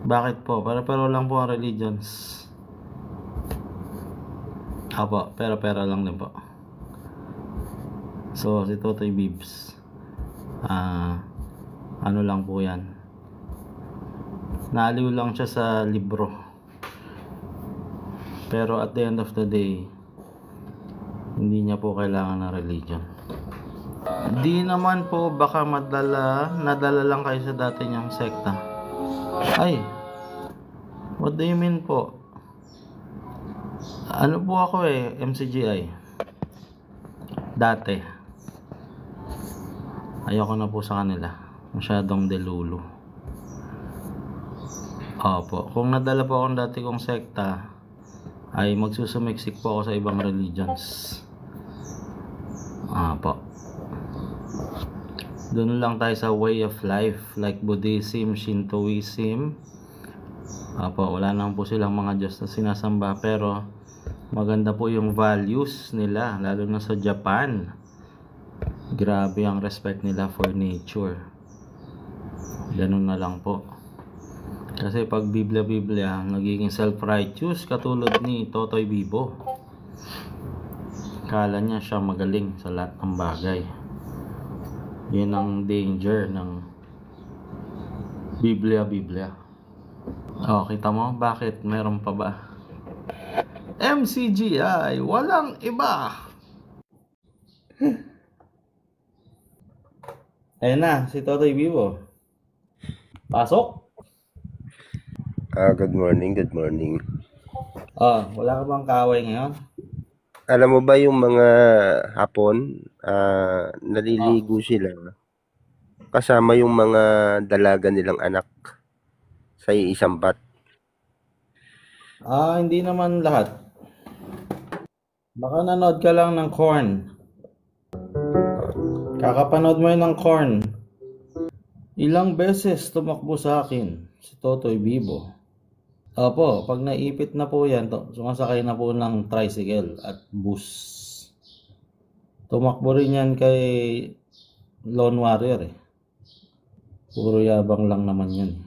Bakit po? Pero lang po ang religions. Apo, pero lang din po. So, si Totoy Bibs, ano lang po yan. Naaliw lang siya sa libro. Pero at the end of the day, hindi niya po kailangan ng religion. Di naman po, baka nadala lang kayo sa dati niyang sekta. Ay, what do you mean po? Ano po ako MCGI. Dati. Ayoko na po sa kanila. Masyadong delulu. Opo. Kung nadala po akong dati kong sekta, ay magsusumiksik po ako sa ibang religions. Opo. Doon lang tayo sa way of life, like Buddhism, Shintoism. Opo, wala naman po silang mga Diyos na sinasamba, pero maganda po yung values nila, lalo na sa Japan. Grabe ang respect nila for nature. Ganun na lang po. Kasi pag Biblia nagiging self-righteous katulad ni Totoy Bibo. Kala niya siya magaling sa lahat ng bagay. Yun ang danger ng Biblia. Oh, kita mo? Bakit? Meron pa ba? MCGI, walang iba. Ayan na, si Totoy Bibo. Pasok. Good morning. Wala ka bang kaaway ngayon? Alam mo ba yung mga Hapon, naliligo sila kasama yung mga dalaga nilang anak sa isang bat? Hindi naman lahat. Baka nanood ka lang ng Corn. Kakapanood mo yun ng Corn. Ilang beses tumakbo sa akin si Totoy Bibo. Opo, pag naipit na po yan, sumasakay na po ng tricycle at bus. Tumakbo rin yan kay Lone Warrior Puro yabang lang naman yan.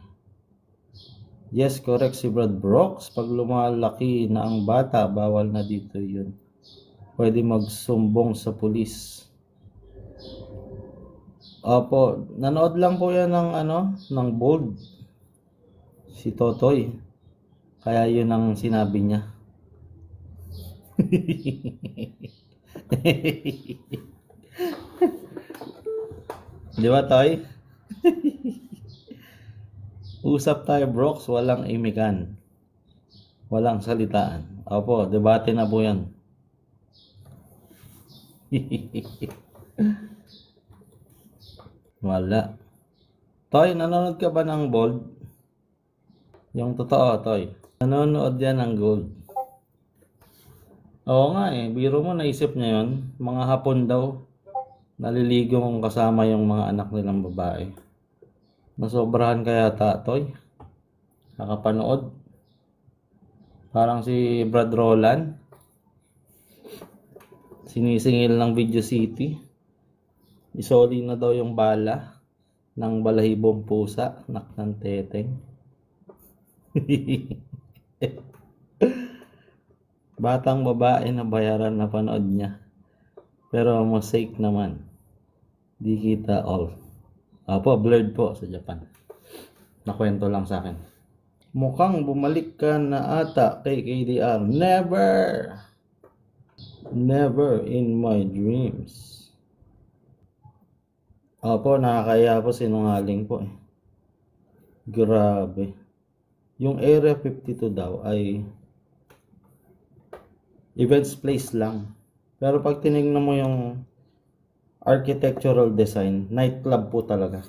Yes, correct si Brad Brooks. Pag lumalaki na ang bata, bawal na dito yun. Pwede magsumbong sa pulis. Opo, nanood lang po yan ng Bold. Si Totoy. Kaya yun ang sinabi niya. Di ba, Toy? Usap tayo, Brooks. Walang imikan. Walang salitaan. Opo, debate na po yan. Wala. Toy, nanonood ka ba ng Bold? Yung totoo, Toy. Nanonood yan ng Gold. Oo nga biro mo, naisip niya yun. Mga Hapon daw, naliligo kung kasama yung mga anak nilang babae. Nasobrahan kaya Toy? Nakapanood? Parang si Brad Roland. Sinisingil ng Video City. Isoli na daw yung bala ng balahibong pusa, nak ng teteng. Batang babae na bayaran na panood niya. Pero mosaic naman. Di kita all. Opo, blurred po sa Japan. Nakwento lang sa akin. Mukhang bumalik ka na ata kay KDR. Never! Never in my dreams. Opo, nakakaya po, sinungaling po Grabe. Yung Area 52 daw ay events place lang. Pero pag tinignan mo yung architectural design, nightclub po talaga.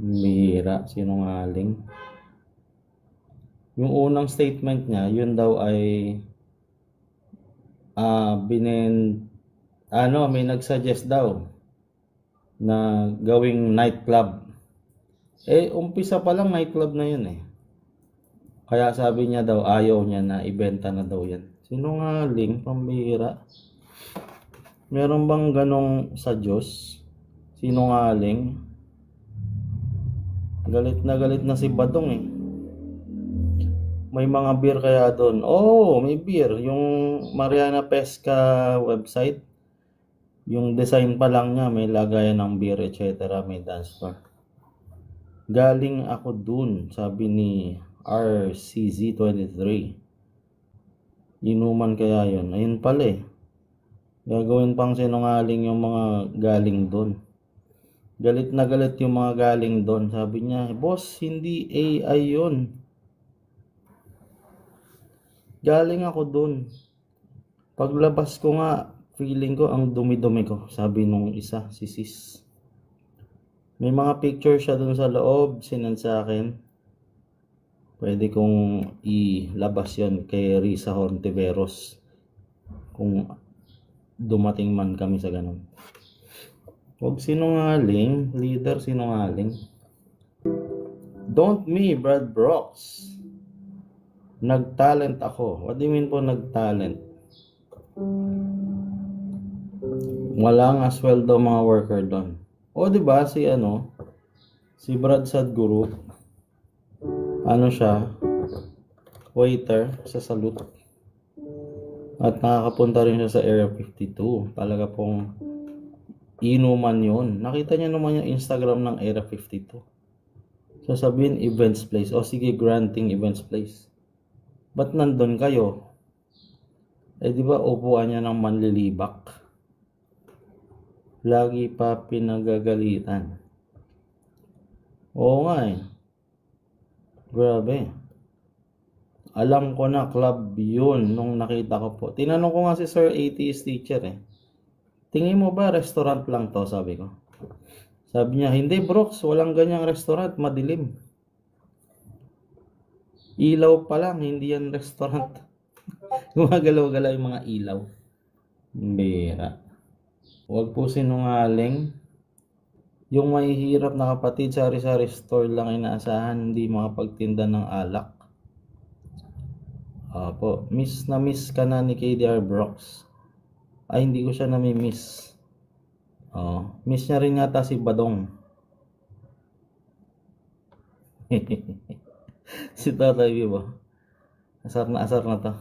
Mira, sinungaling. Yung unang statement niya, yun daw ay may nagsuggest daw na gawing nightclub. Umpisa pa lang nightclub na yun Kaya sabi niya daw, ayaw niya na ibenta na daw yan. Sinungaling, pambihira. Meron bang ganong sa Diyos? Sinungaling? Galit na si Badong eh. May mga beer kaya doon? Oh, may beer. Yung Mariana Pesca website, yung design pa lang niya, may lagayan ng beer, etc. May dance bar. Galing ako dun, sabi ni RCZ23. Inuman kaya yun? Ayun pala eh. Gagawin pang sinungaling yung mga galing dun. Galit na galit yung mga galing dun. Sabi niya, boss, hindi AI yun. Galing ako dun. Paglabas ko nga, feeling ko ang dumi-dumi ko. Sabi nung isa, si sis. May mga picture siya dun sa loob, sinend sa akin. Pwede kong ilabas yon kay Risa Hontiveros. Kung dumating man kami sa ganun. Huwag sinungaling, leader sinungaling. Don't me, Brad Brooks. Nag-talent ako. What do you mean po nag-talent? Wala nga sweldo mga worker doon. O di ba si Brad Sadguru, ano siya, waiter sa Salute. At nakakapunta rin siya sa Area 52. Talaga pong inuman yun. Nakita niya naman yung Instagram ng Area 52. Sasabihin events place. O sige, granting events place. Ba't nandun kayo? Eh di ba upuan niya ng manlilibak? Lagi pa pinagagalitan. Oo nga eh. Grabe. Alam ko na club yun nung nakita ko po. Tinanong ko nga si Sir ATS teacher eh. Tingin mo ba restaurant lang to? Sabi ko. Sabi niya, hindi Brooks, walang ganyang restaurant, madilim. Ilaw pa lang, hindi yan restaurant. Gumagalaw-galaw yung mga ilaw. Bira. Huwag po sinungaling. Yung mahihirap na kapatid, sari-sari store lang inaasahan, hindi makapagtinda ng alak. Opo, miss na miss ka na ni KDR Brooks. Ay, hindi ko siya nami-miss. Miss niya rin yata si Badong. Si Tatay Vivo. Asar na to.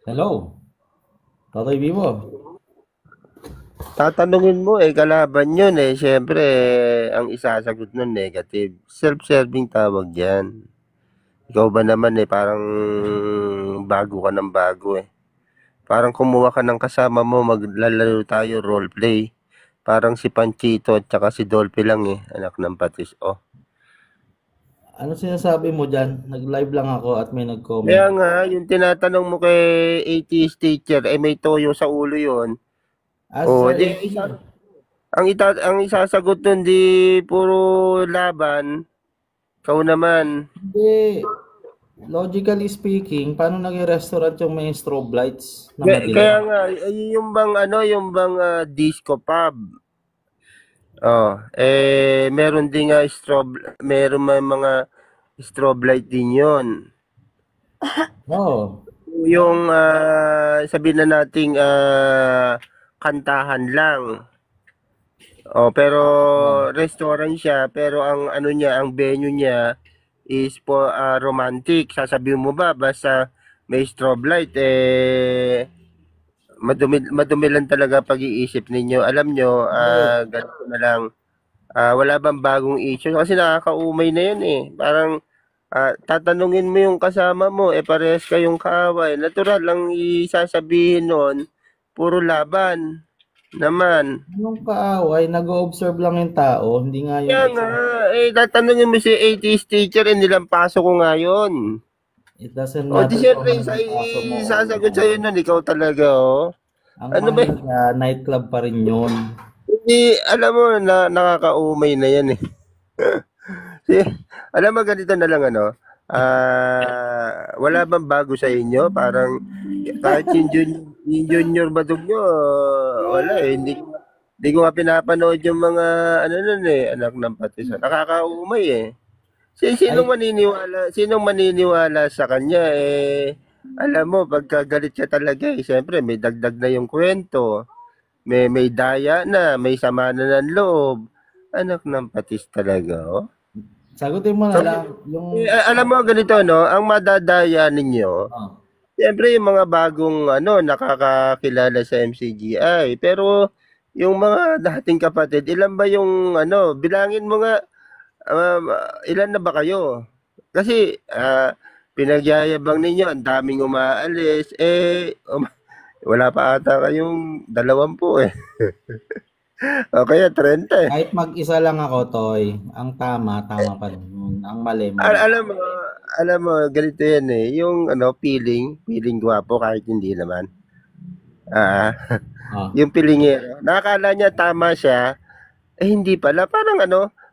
Hello? Tatay Vivo. Tatanungin mo kalaban yun Siyempre, ang isasagot nun negative. Self-serving tawag yan. Ikaw ba naman parang bago ka ng bago Parang kumuha ka ng kasama mo, maglalaro tayo roleplay. Parang si Panchito at saka si Dolphy lang anak ng patis. Ano sinasabi mo dyan? Nag-live lang ako at may nag-comment. Kaya nga, yung tinatanong mo kay ATS teacher, may toyo sa ulo yun. Ang isasagot nun, di puro laban. Ikaw naman. Hindi. Logically speaking, paano naging restaurant yung may strobe lights? Kaya nga, yung bang disco pub. Meron din nga meron mga strobe light din yun. Yung sabihin na nating kantahan lang. Pero restaurant siya, pero ang ang venue niya is for romantic. Sasabihin mo ba basta may strobe light madumi lang talaga pag-iisip ninyo. Alam nyo, ganito na lang. Wala bang bagong issue? Kasi nakakaumay na yan Parang tatanungin mo yung kasama mo, parehas kayong kaaway. Natural lang isasabihin nun, puro laban naman. Anong kaaway? Nag-o-observe lang yung tao, hindi nga yun. Kaya nga, tatanungin mo si ATS teacher, nilang paso ko nga yun. It doesn't matter. Di syempre, isasagot sa'yo nun, ikaw talaga, Ang mahalaga, nightclub pa rin yun. Hindi, alam mo, nakakaumay na yan Alam mo, ganito na lang wala bang bago sa inyo? Parang kahit yung junior badog nyo, wala hindi ko nga pinapanood yung mga anak ng patis. Nakakaumay Sinong maniniwala sa kanya alam mo, pagka galit siya talaga siyempre may dagdag na yung kwento. May daya na, may sama na ng loob. Anak ng patis talaga, oh. Sagutin mo na So, lang yung alam mo ganito, no? Ang madadaya ninyo, oh, siyempre yung mga bagong nakakakilala sa MCGI. Pero yung mga dating kapatid, ilan ba yung bilangin mo nga, ilan na ba kayo? Kasi pinagyayabang ninyo, ang daming umaalis. Wala pa ata kayong 20 eh. O kaya 30 eh. kahit mag-isa lang ako, Toy, ang tama, tama pa rin yun. Ang mali, mali. Alam mo, ganito yan eh. Yung feeling gwapo kahit hindi naman. Ah, Oh. yung pilingero. Nakakala niya tama siya, hindi pala. Parang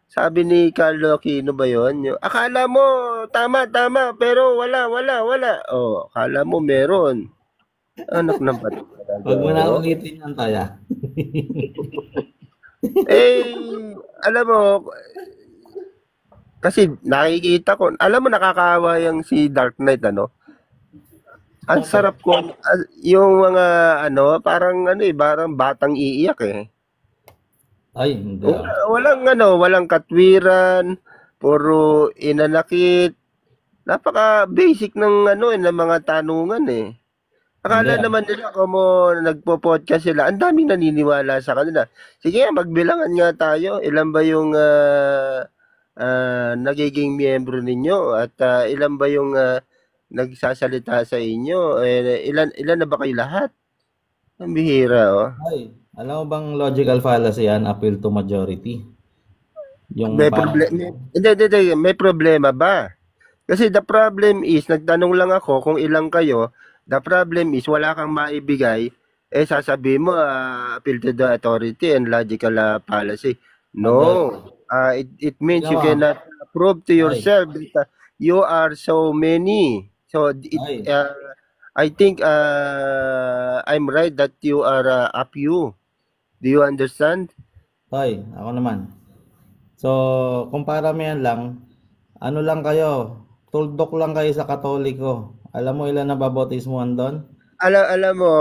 sabi ni Carlo Aquino ba yun? Yung, akala mo tama, tama, pero wala, wala, wala. Oh, akala mo meron. Anak ng pati talaga, Huwag mo na oh. ulitin yan, Toy, ah. Eh, alam mo, kasi nakikita ko, alam mo nakakaawa yung si Dark Knight, Ang Bakit? sarap ko, yung mga parang batang iiyak eh. Ay, hindi, ah. Walang katwiran, puro inanakit. Napaka-basic ng ng mga tanungan eh. Hindi, Akala ah. naman nila kung nagpo-podcast sila, ang daming naniniwala sa kanila. Sige, magbilangan nga tayo. Ilan ba yung nagiging miyembro ninyo at ilan ba yung nagsasalita sa inyo? Ilan ilan na ba kayo lahat? Ang bihira, oh. Ay, alam mo bang logical fallacy yan, appeal to majority? Yung May parang, problema. Hindi. May problema ba? Kasi the problem is, nagtanong lang ako kung ilang kayo. The problem is, wala kang maibigay. Sasabihin mo, appeal to the authority and logical fallacy. hindi. No. It means Tingnan you mo, cannot prove to ay, yourself that you are so many. So, ay, I think I'm right that you are up you. Do you understand? Toy, ako naman. So, kung paramihan lang, ano lang kayo, tuldok lang kayo sa Katoliko. Alam mo ilan na babautismuhan doon? Alam mo,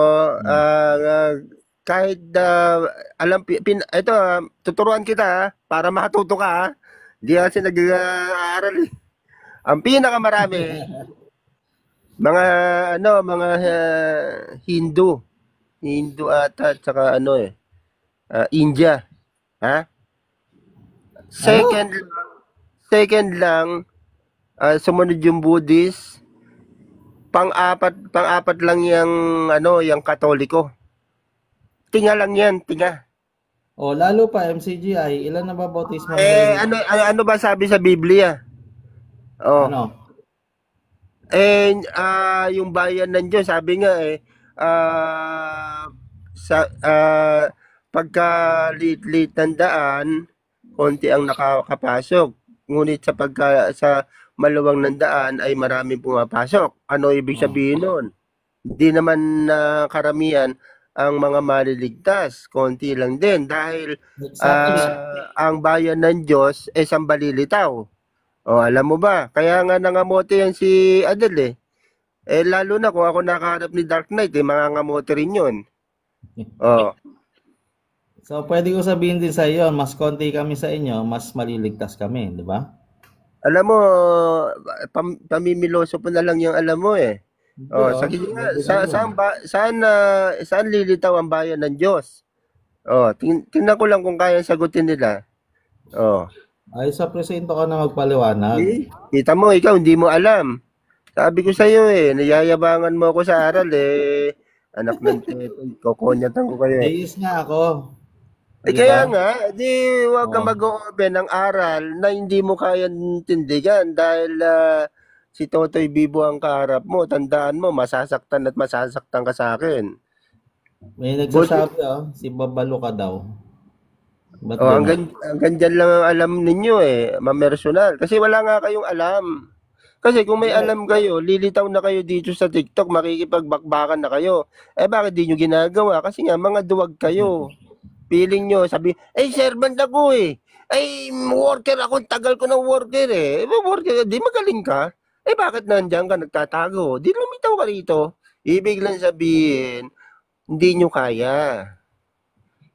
Hmm. kahit ito, tuturuan kita para makatuto ka. Hindi kasi nag-aaral eh. Ang pinakamarami, mga Hindu. Hindu ata, at saka India. Ha? Ano? Second, second lang, sumunod yung Buddhist. Pang-apat lang yung, yung Katoliko. Tinga lang yan, tinga. O, lalo pa, MCGI, ilan na babautismuhan ngayon? Ano ba sabi sa Biblia? Oh, Ano? yung bayan ng Diyos, sabi nga sa pagka lit ng daan, konti ang nakakapasok. Ngunit sa maluwang ng daan ay maraming pumapasok. Ano ibig Oh. sabihin nun? Hindi naman karamihan ang mga maliligtas. Konti lang din dahil Exactly. ang bayan ng Diyos ay sambalilitaw. O, alam mo ba? Kaya nga nangamote yan si Adel eh. Lalo na kung ako nakaharap ni Dark Knight, mangangamote rin yun. Oh. So, pwede ko sabihin din sa iyo, mas konti kami sa inyo, mas maliligtas kami, di ba? Alam mo, pamimiloso po na lang yung alam mo eh. Hindi, Oh, oh. sige nga, Pwede ganun. saan lilitaw ang bayan ng Diyos? Oh, tingnan ko lang kung kaya sagutin nila. Oh. Ay, sa presinto ka na magpaliwanag. Kita mo, ikaw hindi mo alam. Sabi ko sa iyo nayayabangan mo ako sa aral eh. Anak ng tito, kokonyatan ko kayo eh. Deis nga ako. Di Kaya ba? nga, di wag kang Oh. mag-open ng aral na hindi mo kayang tindigan dahil si Totoy Bibo ang kaharap mo. Tandaan mo, masasaktan at masasaktan ka sa akin. May Buti, nagsasabi, oh, si Babalo ka daw. Ba't oh, gano'n? hanggang dyan lang ang alam ninyo eh, mamersonal. Kasi wala nga kayong alam. Kasi kung may Hindi. alam kayo, lilitaw na kayo dito sa TikTok, makikipagbakbakan na kayo. Bakit di nyo ginagawa? Kasi nga, mga duwag kayo. Feeling nyo, sabi, servant ako eh. Worker ako, tagal ko ng worker eh. Worker, di magaling ka. Bakit nandiyan ka, nagtatago? Di lumitaw ka rito. Ibig lang sabihin, hindi nyo kaya.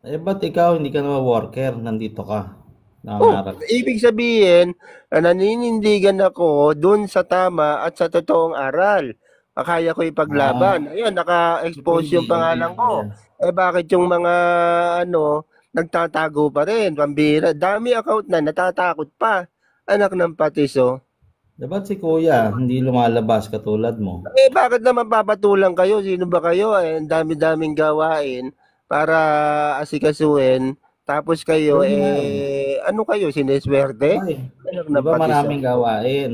Ba't ikaw hindi ka naman worker? Nandito ka. Oh, Nangangaral. ibig sabihin, naninindigan ako dun sa tama at sa totoong aral. Kaya ko Ah, ipaglaban. Ayan, naka-expose depende, yung hindi pangalan kaya. ko. Eh bakit yung mga ano, nagtatago pa rin, pambira. Dami account na, natatakot pa. Anak ng patis, oh. Dapat si kuya, hindi lumalabas katulad mo. Eh bakit naman papatulang kayo? Sino ba kayo? Eh, ang dami-daming gawain para asikasuhin. Tapos kayo, Yun nga eh. ano kayo, sineswerte? Ay, Anak di ng ba patis, oh. maraming gawain?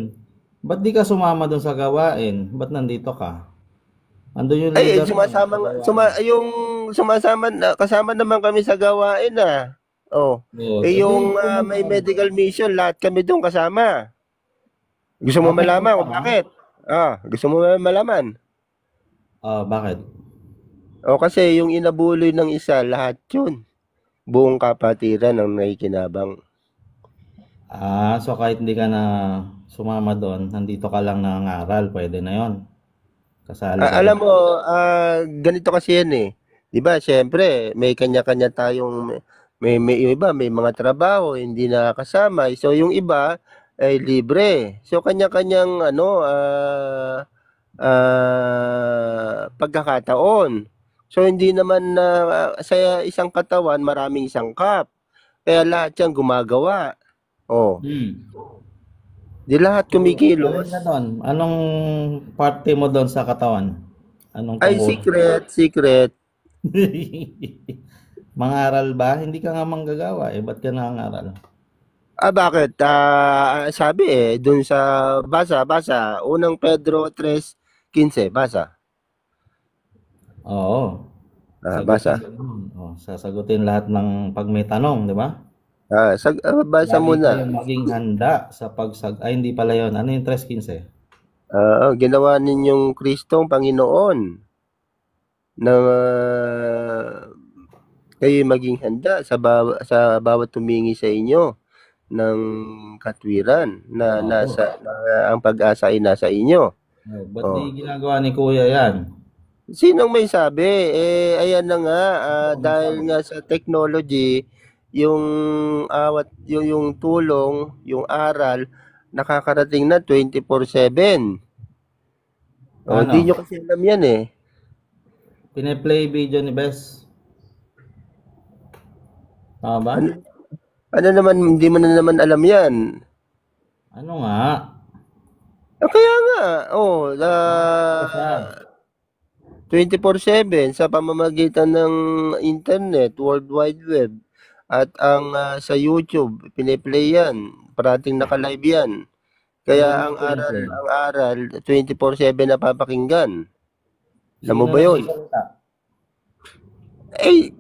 Ba't di ka sumama doon sa gawain? Ba't nandito ka? Andun yung Ay, leader mo eh, sa gawain. yung sumasama na, kasama naman kami sa gawain ah. Oh. Oo, Eh edi yung pumunta may ka. medical mission, lahat kami doon kasama. Gusto mo Ah, pumunta malaman kung ka? bakit? Gusto mo malaman? Ah, bakit? O kasi yung inabuloy ng isa, lahat yun. Buong kapatiran ang nakikinabang. Ah, so kahit hindi ka na sumama doon, nandito ka lang nangangaral, pwede na yon. Kasali ka rin. Alam mo, ganito kasi yan eh. 'Di ba? Siyempre, may kanya-kanya tayong yung iba may mga trabaho hindi nakakasama. So yung iba ay libre. So kanya-kanyang ano pagkakataon. So hindi naman na sa isang katawan maraming sangkap. Kaya lahat 'yan gumagawa. Oh, Hmm. 'di lahat So, alin kumikilos. ka doon? Anong parte mo doon sa katawan? Anong Ay, tungkol? secret, secret. Mangaral ba? Hindi ka nga manggagawa eh. Ba't ka nangangaral? Bakit? Sabi dun sa basa, unang Pedro 3:15, basa. Oo. Sagutin Basa. ka naman. Oh, sasagutin lahat ng pag may tanong, di ba? Basa Lagi muna. kayong maging handa sa ay hindi pala yun. Ano yung 3:15? Ginawa ninyong Kristong Panginoon na kayo maging handa sa bawat tumingi sa inyo ng katwiran Oo. na ang pag-asa ay nasa inyo. Oh, ba't di Oh. ginagawa ni Kuya yan? Sinong may sabi? Ayan na nga, Ako ang dahil sabi. nga sa technology, yung yung tulong, yung aral, nakakarating na 24/7. Oh, di nyo Ano? kasi alam yan eh. Pine-play video ni Bes. Tama ba? Ano, ano naman, hindi mo na naman alam yan. Ano nga? Kaya nga, Ano siya? 24/7 sa pamamagitan ng internet, World Wide Web, at ang sa YouTube, piniplay yan. Parating naka-live yan. Kaya Sino pine-play? ang aral 24/7 na papakinggan. Alam mo Sino ba 'yun? nagsasalita? Eh,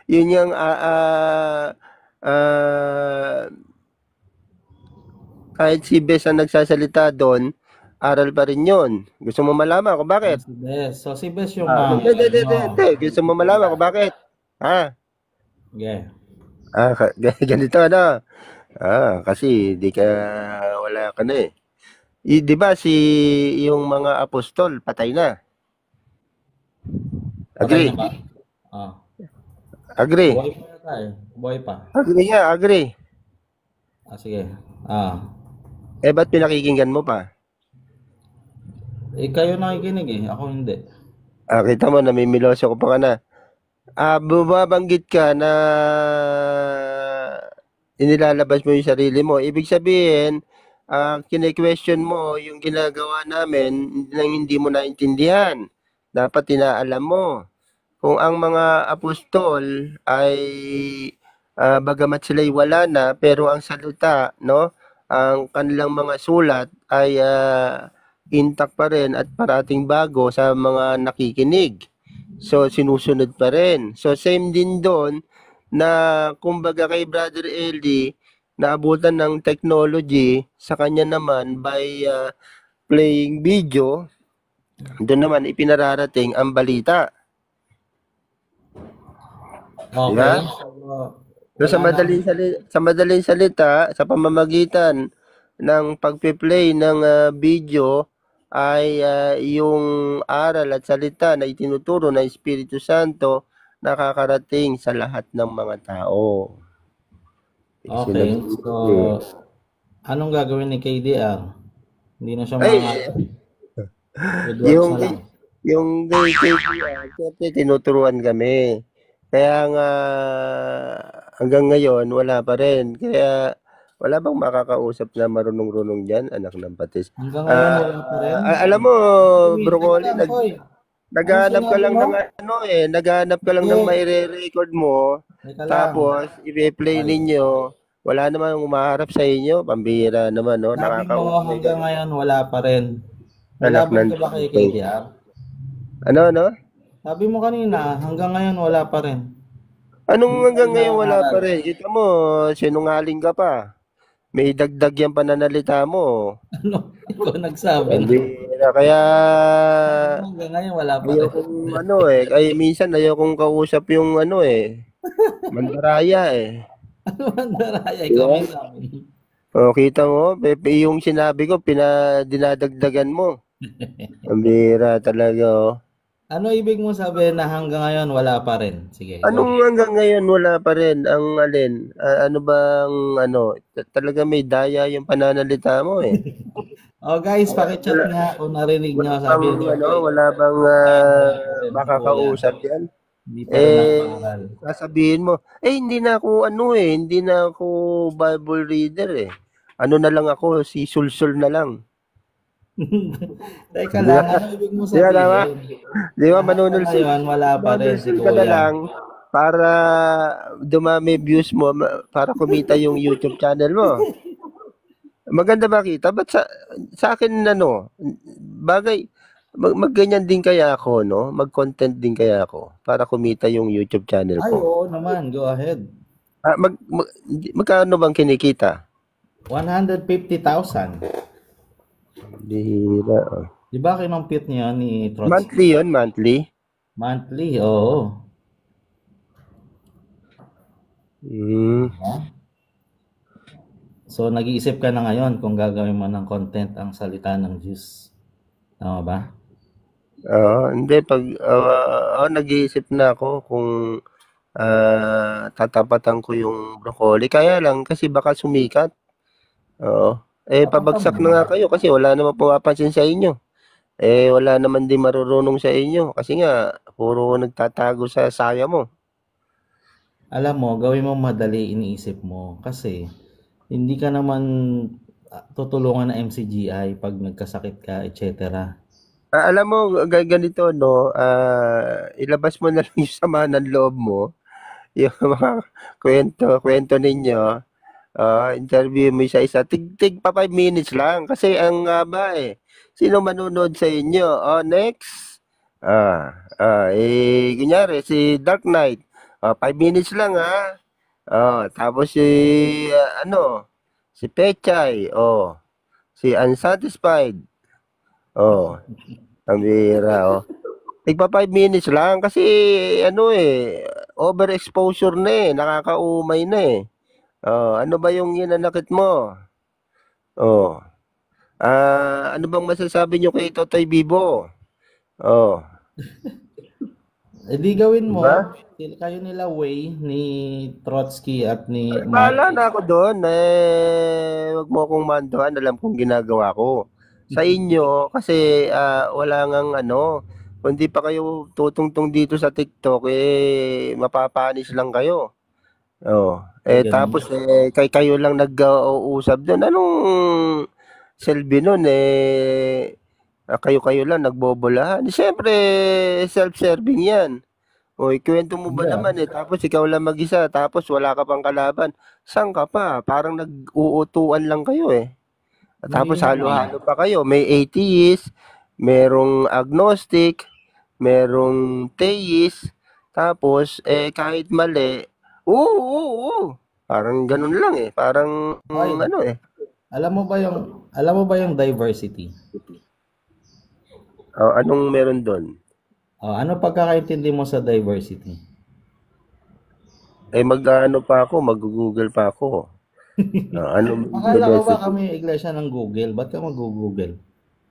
'yun yung ah, kahit si Bes ang nagsasalita doon, aral pa rin 'yun. Gusto mo malaman kung Ah, bakit? si Bes. So si Bes yung Hindi. ano, Gusto mo malaman kung bakit? Ha? yeah. Ganito ano? Kasi di ka wala ka na eh. 'Di ba si yung mga apostol patay na? Patay na Agree? ba? Ah. Agree? Buhay pa yata eh. Buhay pa. Agree nga, agree. Ah, sige. Ah. Ba't pinakikinggan mo pa? Eh, kayo nakikinig eh. Ako hindi. Kita mo namimiloso ko pa ka na. Bumabanggit ka na inilalabas mo yung sarili mo. Ibig sabihin, kine-question mo yung ginagawa namin nang hindi mo naintindihan. Dapat tinaalam mo. Kung ang mga apostol ay bagamat sila'y wala na, pero ang salita, no, ang kanilang mga sulat ay intact pa rin at parating bago sa mga nakikinig. So, sinusunod pa rin. So, same din doon na kumbaga kay Brother LD, naabutan ng technology, sa kanya naman by playing video, doon naman ipinararating ang balita. Di ba? Okay. So, So, wala na akong... sa madaling salita, sa pamamagitan ng pagpe-play ng video ay yung aral at salita na itinuturo ng Espiritu Santo nakakarating sa lahat ng mga tao. Okay, Sinagot so eh. anong gagawin ni KDR? Hindi na siya Ay, good works yung na lang. kay KTR, siyempre tinuturuan kami. Kaya nga hanggang ngayon wala pa rin. Kaya wala bang makakausap na marunong-runong diyan, anak ng patis. Hanggang ngayon wala pa rin. Alam mo, Uy, teka Broccoli, lang, Koy. Anong naghahanap ka sinabi lang mo? ng ano eh, naghahanap ka lang ng Hindi, maire-record mo, teka lang. tapos i-play Ay, ninyo. Wala namang umaharap sa inyo, pambihira naman, no? sabi mo Nakakaumay ka hanggang naman. ngayon wala pa rin. May Anak laban ng ka ba kay tutoy. KDR? Ano, ano? Sabi mo kanina, hanggang ngayon wala pa rin. Anong Hindi pa hanggang rin ngayon wala pa nangangaral. rin? Kita mo, sinungaling ka pa. May dagdag yung pananalita mo. Ano? Ikaw nagsabi na. Pambihira. Kaya Sabi mo hanggang ngayon wala pa rin. ayokong ano eh, ay minsan ayokong kausap yung ano eh, mandaraya eh. Ano man daraya? Di Ikaw ba? may sabi. O, kita mo, Pepe, yung sinabi ko, dinadagdagan mo. Ang bira talaga, oh. Ano ibig mo sabihin na hanggang ngayon wala pa rin? Sige, go. Anong hanggang ngayon wala pa rin ang alin? Ano bang ano? Talaga may daya yung pananalita mo eh. Oh guys, paki-chat Wala, nga kung narinig wala nyo. bang Sabi ni Dr. ano, wala bang wala pa rin si Kuya. makakausap yan? Hindi pa rin Eh, nakaaral. sasabihin mo, hindi na ako ano eh, hindi na ako Bible reader eh. Ano na lang ako, si Sulsul na lang. Teka Di ba? lang, ano ibig mo Di ba tama? sabihin? Di ba Na hanggang manunulsul? ngayon wala pa rin si Manunulsul ka na Kuya. lang para dumami views mo, para kumita yung YouTube channel mo. Maganda makita. Ba't sa akin ano, bagay, magganyan din kaya ako, no? Mag-content din kaya ako para kumita yung YouTube channel Ay, ko. oo naman, go ahead. Magkano bang kinikita? 150,000. Bihira. Oh. Di ba kinompute niya ni Trotsky? Monthly yun, monthly. Monthly, oo. Hmm. So, nag-iisip ka na ngayon kung gagawin mo ng content ang salita ng Diyos. Tama ba? Hindi. Nag-iisip na ako kung tatapatan ko yung broccoli. Kaya lang, kasi baka sumikat. Oo. Tapatan Pabagsak mo. na nga kayo kasi wala naman pumapansin sa inyo. Wala naman din marurunong sa inyo. Kasi nga, puro nagtatago sa saya mo. Alam mo, gawin mo madali iniisip mo. Kasi, hindi ka naman tutulungan ng MCGI pag nagkasakit ka, etc. Alam mo, ganito, no? Ilabas mo na lang yung sama ng loob mo. Yung mga kwento ninyo. Interview mo isa-isa. Tig pa 5 minutes lang. Kasi ang haba eh. Sino manonood sa inyo? Next. Kunyari, si Dark Knight. 5 minutes lang ha. Tapos si Pechay. Si Unsatisfied. Ang bira. Tigpa 5 minutes lang kasi overexposure na eh. Nakakaumay na eh. Ano ba yung hinanakit mo? Oh. Ano bang masasabi nyo kay Totoy Bibo? Oh. Di gawin mo, Diba? kayo nila Way, ni Trotsky at ni Bahala Martin. na ako doon. Wag mo akong manduhan. Alam kong ginagawa ko. Sa inyo, kasi wala ngang ano, kung di pa kayo tutungtong dito sa TikTok, mapapanis lang kayo. Ganun. Tapos kayo lang nag-uusap doon. Anong selby nun kayo-kayo lang nagbobolahan. Siyempre, self-serving yan. Ikwento mo ba Yeah. naman tapos ikaw lang mag-isa, tapos wala ka pang kalaban. Saan ka pa? Parang nag-uutuan lang kayo eh. Hindi Tapos naman. halo-halo pa kayo. May atheist, merong agnostic, merong theist, tapos kahit mali, oo, oo, oo. Parang ganun lang eh. Parang Ay, ano eh. alam mo ba yung diversity? Anong meron doon? Ano pagkakaintindi mo sa diversity? Mag-ano pa ako, mag-google pa ako. Anong Akala ko ba diversity? kami iglesia ng Google? Ba't ka mag-Google?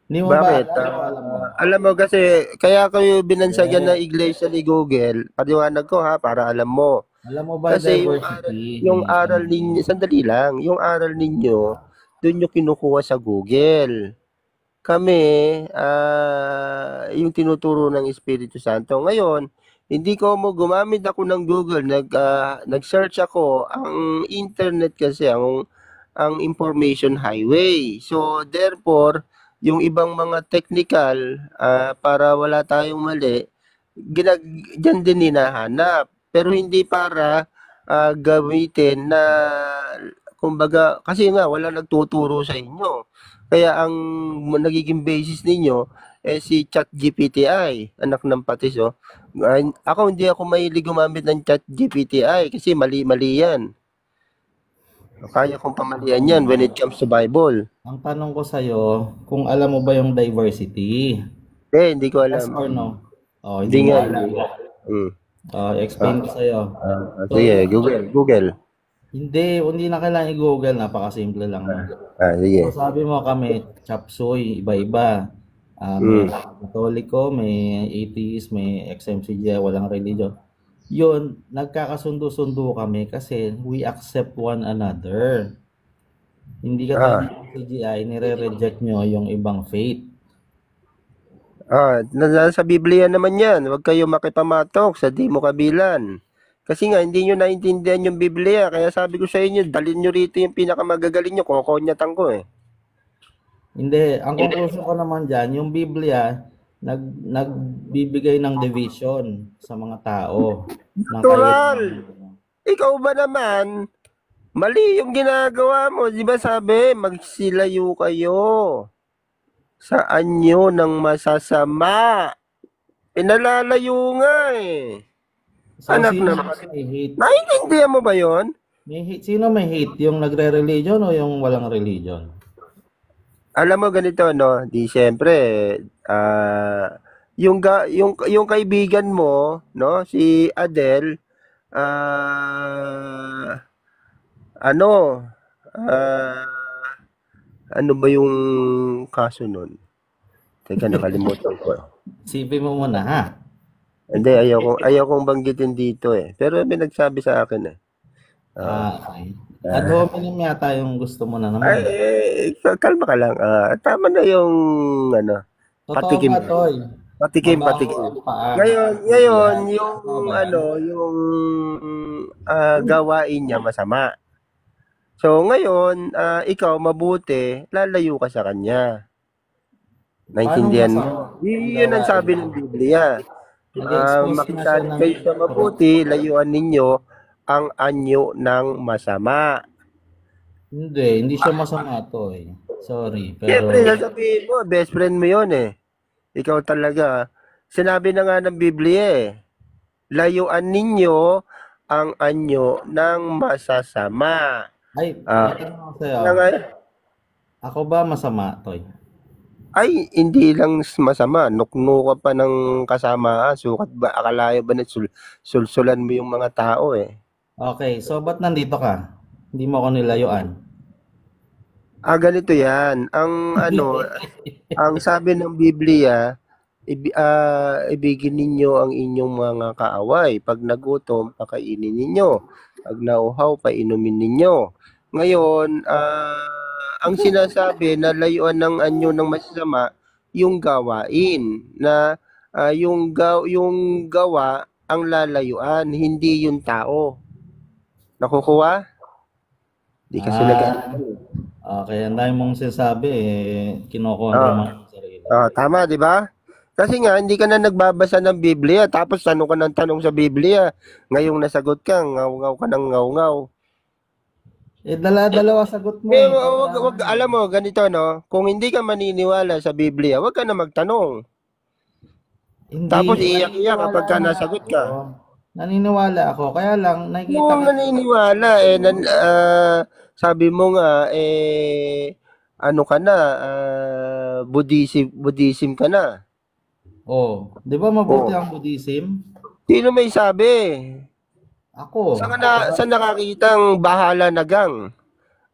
Hindi mo ba Bakit? alam o alam mo? Alam mo kasi, kaya kayo binansagan Eh, ng iglesia ni Google, paliwanag ko ha, para alam mo. Alam mo ba Kasi diversity? yung May ano. aral ninyo, sandali lang, yung aral ninyo, doon nyo kinukuha sa Google. Kami, yung tinuturo ng Espiritu Santo. Ngayon, hindi ko mo gumamit ako ng Google, nag-search ako. Ang internet kasi ang information highway. So therefore, yung ibang mga technical, para wala tayong mali, diyan din hinahanap. Pero hindi para gamitin na, kumbaga, kasi nga wala nagtuturo sa inyo. Kaya ang nagiging basis ninyo si ChatGPTI, anak ng patis, oh. Ako hindi ako mahilig gumamit ng ChatGPTI kasi mali-mali yan. Kaya kong pamalian yan when it comes to Bible. Ang tanong ko sa'yo, kung alam mo ba yung diversity? Hindi ko Yes alam. or no? Oh, Hindi hindi mo nga. alam. Mm. Explain ko sa'yo. So, Sige, Google. hindi na kailangan i-google, napakasimple lang. No? Sige. So, sabi mo kami, chapsuy, iba-iba. May Mm. Katoliko, may atheist, may XMCGI, walang religion. Yun, nagkakasundo-sundo kami kasi we accept one another. Hindi ka tayo Ah, ng CGI, nire-reject nyo yung ibang faith. nasa Biblia naman yan. Huwag kayo makipamatok sa di mo kabilan. Kasi nga, hindi nyo naintindihan yung Biblia. Kaya sabi ko sa inyo, dalhin nyo rito yung pinakamagagaling nyo. Kokonyatan ko eh. Hindi, ang conclusion ko naman dyan, yung Biblia, nagbibigay ng division sa mga tao. Ng kayo. Natural! Ikaw ba naman, mali yung ginagawa mo. Di ba sabi, magsilayo kayo sa anyo ng masasama. Pinalalayo nga eh. So, Anak sino naman. may hate? Naintindihan mo ba yon? May hate? Sino may hate? Yung nagre-religion o yung walang religion? Alam mo ganito, no? Di siyempre, yung kaibigan mo, no? Si Adele, ah, ano, ah, ano ba yung kaso nun? Teka, nakalimutan ko. Sipin mo muna, ha? Hindi, ayaw kong banggitin dito eh. Pero may nagsabi sa akin eh. Okay. Ad hominem yata yung gusto mo na Ay, naman. kalma ka lang. Tama na yung, ano, Totoo patikim. nga, Toy. Patikim, Mabaho patikim. ang paa. Ngayon, yung, Totoo ba yan? yung gawain niya masama. So, ngayon, ikaw, mabuti, lalayo ka sa kanya. Paano Naintindihan mo? masama ang Yun ang gawain sabi niya? ng Biblia. Nag-expose nga siya Makisalit ng kayo sa mabuti, layuan ninyo ang anyo ng masama. Hindi siya masama, Toy. Sorry, pero Siyempre, sasabihin mo, best friend mo yun eh. Ikaw talaga. Sinabi na nga ng Biblia eh. Layuan ninyo ang anyo ng masasama. ay, Ah, may tanong ako sa'yo. kaya nga, Ako ba masama, Toy? ay, hindi lang masama. Nukno ka pa ng kasama. Sukat ba? Akalayo ba na sulsulan mo yung mga tao eh. Okay, so ba't nandito ka? Hindi mo ako nilayuan. Ganito yan. Ang sabi ng Biblia, ibigin ninyo ang inyong mga kaaway. Pag nagutom, pakainin ninyo. Pag nauhaw, painumin ninyo. Ngayon, ang sinasabi na layuan ng anyo ng masasama, yung gawain na yung gawa ang lalayuan, hindi yung tao. Nakukuha? Di kasi Ah, okay. Ang dami mong sinasabi, kinokontra mo ang sarili. Tama, di ba? Kasi nga, hindi ka na nagbabasa ng Biblia, tapos tanong ka ng tanong sa Biblia. Ngayong nasagot ka, ngaw-ngaw ka ng ngaw-ngaw. Dala-dalawa sagot mo eh. Alam mo, ganito, no? Kung hindi ka maniniwala sa Biblia, wag ka na magtanong. Hindi, Tapos iiyak-iyak naniniwala kapag ka naman nasagot ako. ka. Naniniwala ako. Kaya lang, nakikita Kung kita. naniniwala, sabi mo nga, ano ka na, Buddhism ka na. Oh, di ba mabuti Oh. ang Buddhism? Sino may sabi? Ako. Saan nakakitang bahala na gang?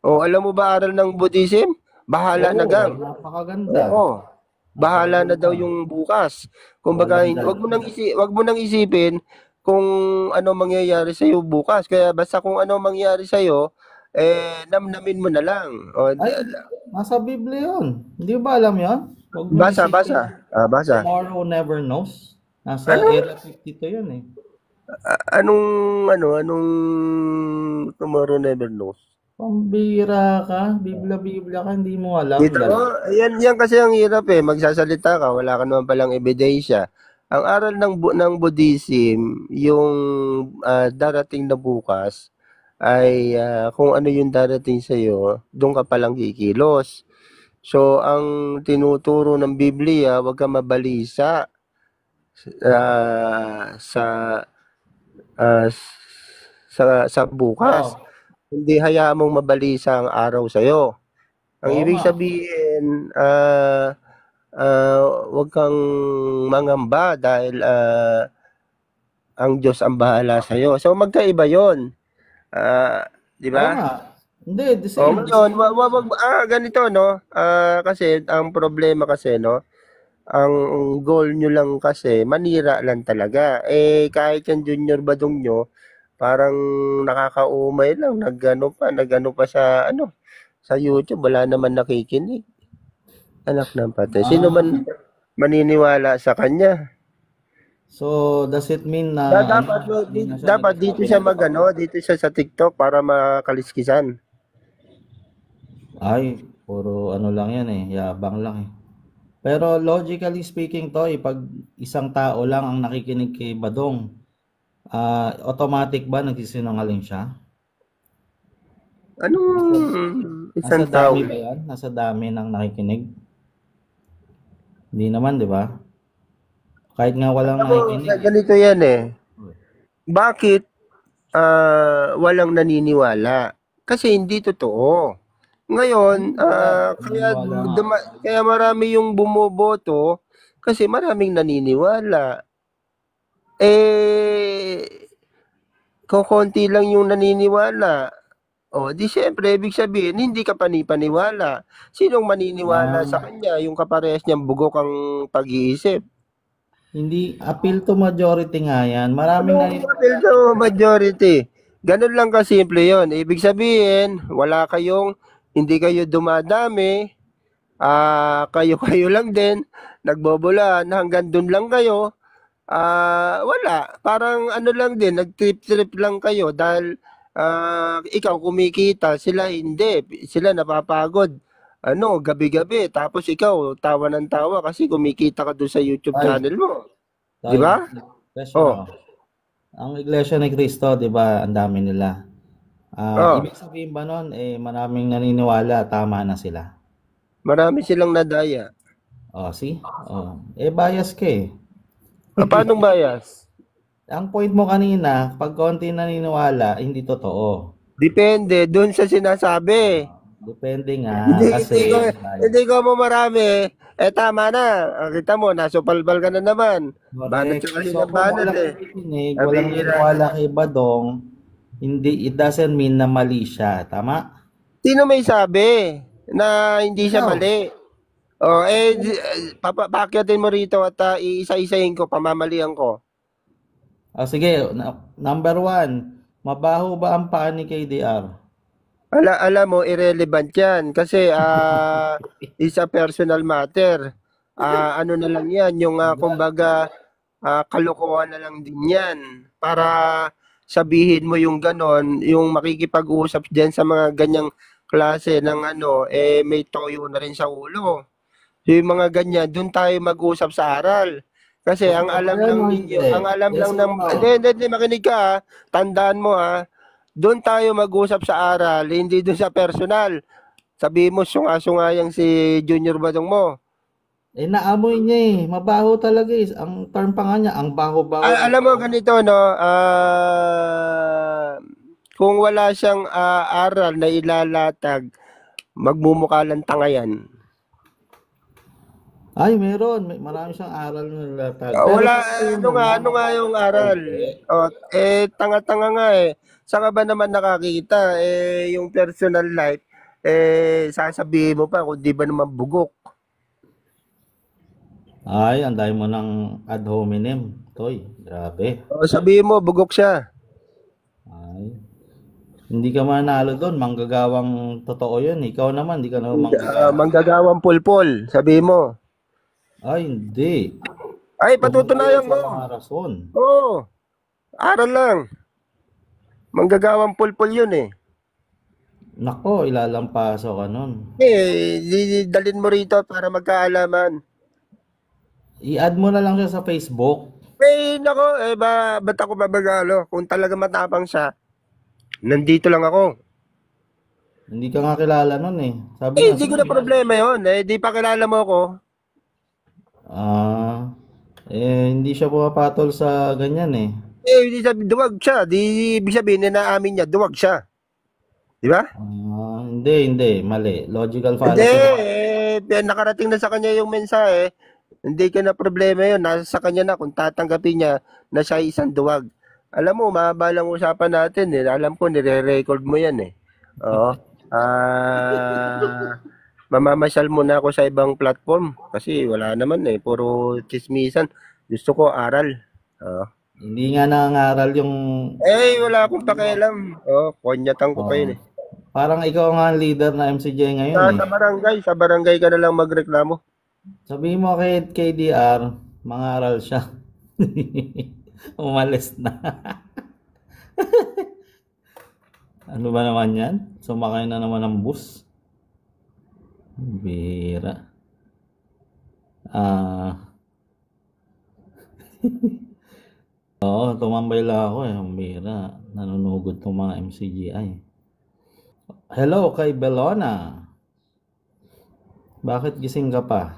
Alam mo ba aral ng Buddhism? Bahala na Oo, gang. napakaganda. Oo. Bahala na daw yung bukas. Kumbaga, Maganda. wag mo nang isipin kung ano mangyayari sa'yo bukas. Kaya basta kung ano mangyari sa'yo, namnamin mo na lang. O, Ay, nasa Biblia yun. Hindi ba alam yun? Huwag mo basa, isipin. basa. Basa. Tomorrow never knows. Nasa Ano? Area 52 yun eh. Anong tomorrow never knows? Pambira ka, Biblia ka, hindi mo alam. Dito, yan kasi ang hirap eh. Magsasalita ka, wala ka naman palang ebidensya. Ang aral ng Buddhism, yung darating na bukas, ay kung ano yung darating sa'yo, doon ka palang kikilos. So, ang tinuturo ng Biblia, huwag ka mabalisa sa ah, sa bukas. Oo, Hindi hayaan mong mabalisa ang araw sa'yo. Ang oo ibig nga. sabihin, huwag kang mangamba dahil ang Diyos ang bahala sa'yo. So, magkaiba yon. 'Di Oo ba? nga. Hindi, the O same, the ngayon, same. ganito, no? Kasi, ang problema kasi, no? Ang goal nyo lang kasi, manira lang talaga. Kahit yung junior badong nyo, parang nakakaumay lang, nagano pa sa YouTube, wala naman nakikinig. Anak ng patay. Sino Ah, man maniniwala sa kanya? so does it mean na ano, Dapat, hindi na siya dapat dito nagsasabi siya ng totoo? dito siya sa TikTok para makaliskisan. Ay, puro ano lang yan eh, yabang lang eh. Pero logically speaking to, pag isang tao lang ang nakikinig kay Badong, automatic ba nagsisinungaling siya? Nasa, Anong nasa isang tao? dami ba yan? Nasa dami ng nakikinig? Hindi naman, di ba? Kahit nga walang Alam mo, nakikinig eh. ganito yan eh. Bakit walang naniniwala? Kasi hindi totoo. Ngayon, Naniniwala, naniniwala nga. kaya marami yung bumoboto kasi maraming naniniwala. Eh, kokonti lang yung naniniwala. O, di syempre, ibig sabihin, hindi ka panipaniwala. Sinong maniniwala sa Ah, kanya? Yung kaparehas niyang bugok ang pag-iisip. hindi, appeal to majority nga yan. Maraming Anong appeal naniniwala to dito. majority? Ganun lang kasimple yon. Ibig sabihin, hindi kayo dumadami, kayo-kayo lang din, nagbobolaan, hanggang dun lang kayo, wala. Parang ano lang din, nag-trip-trip lang kayo dahil ikaw kumikita, sila hindi. Sila napapagod. Ano, gabi-gabi. Tapos ikaw, tawa ng tawa kasi kumikita ka doon sa YouTube Ay, channel mo. Di ay, ba? question Oh, ako. Ang Iglesia ni Cristo, di ba, ang dami nila. oh. Ibig sabihin ba nun, maraming naniniwala, tama na sila. Marami silang nadaya. Oh, see? Oh, bias ka eh. Paanong bias? Ang point mo kanina, pag konti naniniwala, hindi totoo. Depende doon sa sinasabi. Depende nga, Hindi, kasi hindi ko, bias. hindi ko mo marami. Tama na. Kita mo, nasupalbal ka na naman. Banat Correct. ka kasi So, ng kung banat walang eh. nakikinig, walang Abihira. naniniwala kay Badong, hindi, it doesn't mean na mali siya. Tama? Sino may sabi na hindi siya Ikaw. mali? Pakyatin mo rito at iisa-isahin ko, pamamalian ko. Sige, number one, mabaho ba ang paa ni KDR? Alam mo, irrelevant yan. Kasi, is a personal matter. Ano na lang yan, yung kumbaga, kalokohan na lang din yan. Para sabihin mo yung ganon, yung makikipag-usap dyan sa mga ganyang klase ng may toyo na rin sa ulo. Yung mga ganyan, dun tayo mag-usap sa aral. Kasi ang Totoo ba alam yan lang o ninyo, hindi? ang alam Yes lang or ng, no? hindi, makinig ka tandaan mo doon tayo mag-usap sa aral, hindi doon sa personal. Sabi mo, sunga-sungayang si Junior Badong mo. Naamoy niya eh. Mabaho talaga eh. Ang term pa nga niya, ang baho-baho ng Alam mo, paa. ganito, no, kung wala siyang aral na ilalatag, magmumukha lang tanga yan. Ay, meron. Marami siyang aral na nalatag. Pero Wala, sa ngayon naman, ano nga yung mabaho ng aral? konti. Tanga-tanga nga eh. Saan ka ba naman nakakita? Yung personal life, sasabihin mo pa kung di ba naman bugok. Ay, ang dami mo ng ad hominem, Toy. Grabe. O, sabihin mo, bugok siya. Ay, hindi ka manalo doon. Manggagawang totoo yun. Ikaw naman, hindi ka naman manggagawa. Manggagawang pulpol, sabihin mo. Ay, hindi. Ay, Huwag mong patutunayan ayusin mo. ang mga rason. Oo, aral lang. Manggagawang pulpol yun eh. Nako, ilalampaso ka nun. Dalin mo rito para magkaalaman. I-add mo na lang siya sa Facebook. Nako, ba't ako babagalo? Kung talaga matapang siya, nandito lang ako. Hindi ka nga kilala nun eh. Sabi nga, Hindi ko sige, na problema yun. Di pa kilala mo ako. ah, hindi siya pumapatol sa ganyan eh. Hindi sabi, duwag siya. Di ibig sabihin na naamin niya, duwag siya. Di ba? Hindi, mali. Logical Hindi, fallacy. nakarating na sa kanya yung mensahe. Hindi ka na problema yun. Nasa sa kanya na kung tatanggapin niya na siya ay isang duwag. Alam mo, mahaba lang usapan natin eh. Alam ko, nire-record mo yan eh. Oo. Mamamasyal muna ako sa ibang platform kasi wala naman eh. Puro chismisan. Gusto ko aral. Oo. Hindi nga nangangaral yung... Wala akong pakialam. Konyatan ko pa Oh, yun eh. parang ikaw nga ang leader na MCJ ngayon eh. Sa barangay ka na lang magreklamo. Sabihin mo kay KDR, mangaral siya. Umalis na. Ano ba naman yan? Sumakay na naman ng bus. Bira. Oo, tumambay lang ako eh. Bira. Nanunugod tong mga MCGI. Hello kay Belona. Bakit gising ka pa?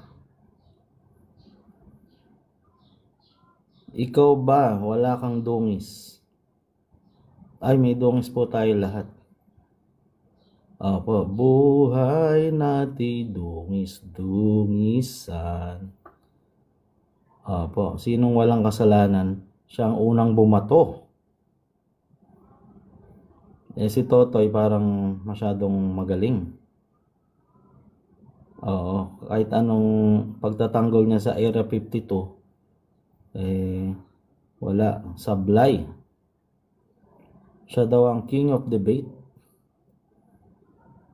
Ikaw ba? Wala kang dungis. Ay, may dungis po tayo lahat. Opo, buhay natin dungis-dungisan. Opo, sinong walang kasalanan? Siya ang unang bumato. Si Totoy parang masyadong magaling. Oo, kahit anong pagtatanggol niya sa Area 52, wala, sablay. Siya daw ang king of debate.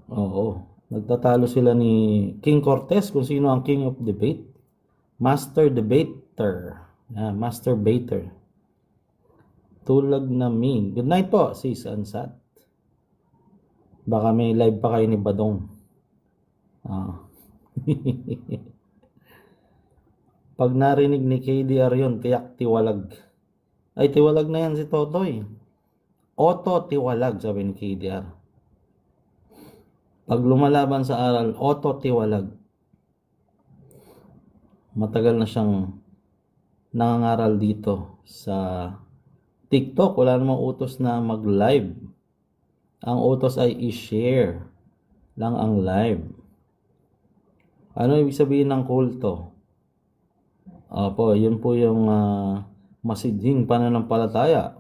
Oo, nagtatalo sila ni King Cortez kung sino ang king of debate. Master debater. Master baiter. Tulag na me. Good night po, sis Ansat. Baka may live pa kayo ni Badong. Pag narinig ni KDR yun, tiyak tiwalag. Ay, tiwalag na yan si Totoy. Auto tiwalag, sabi ni KDR. Pag lumalaban sa aral, auto tiwalag. Matagal na siyang nangangaral dito sa TikTok. Wala namang utos na mag-live. Ang utos ay i-share lang ang live. Ano ibig sabihin ng kulto? Opo, yun po yung masidhing pananampalataya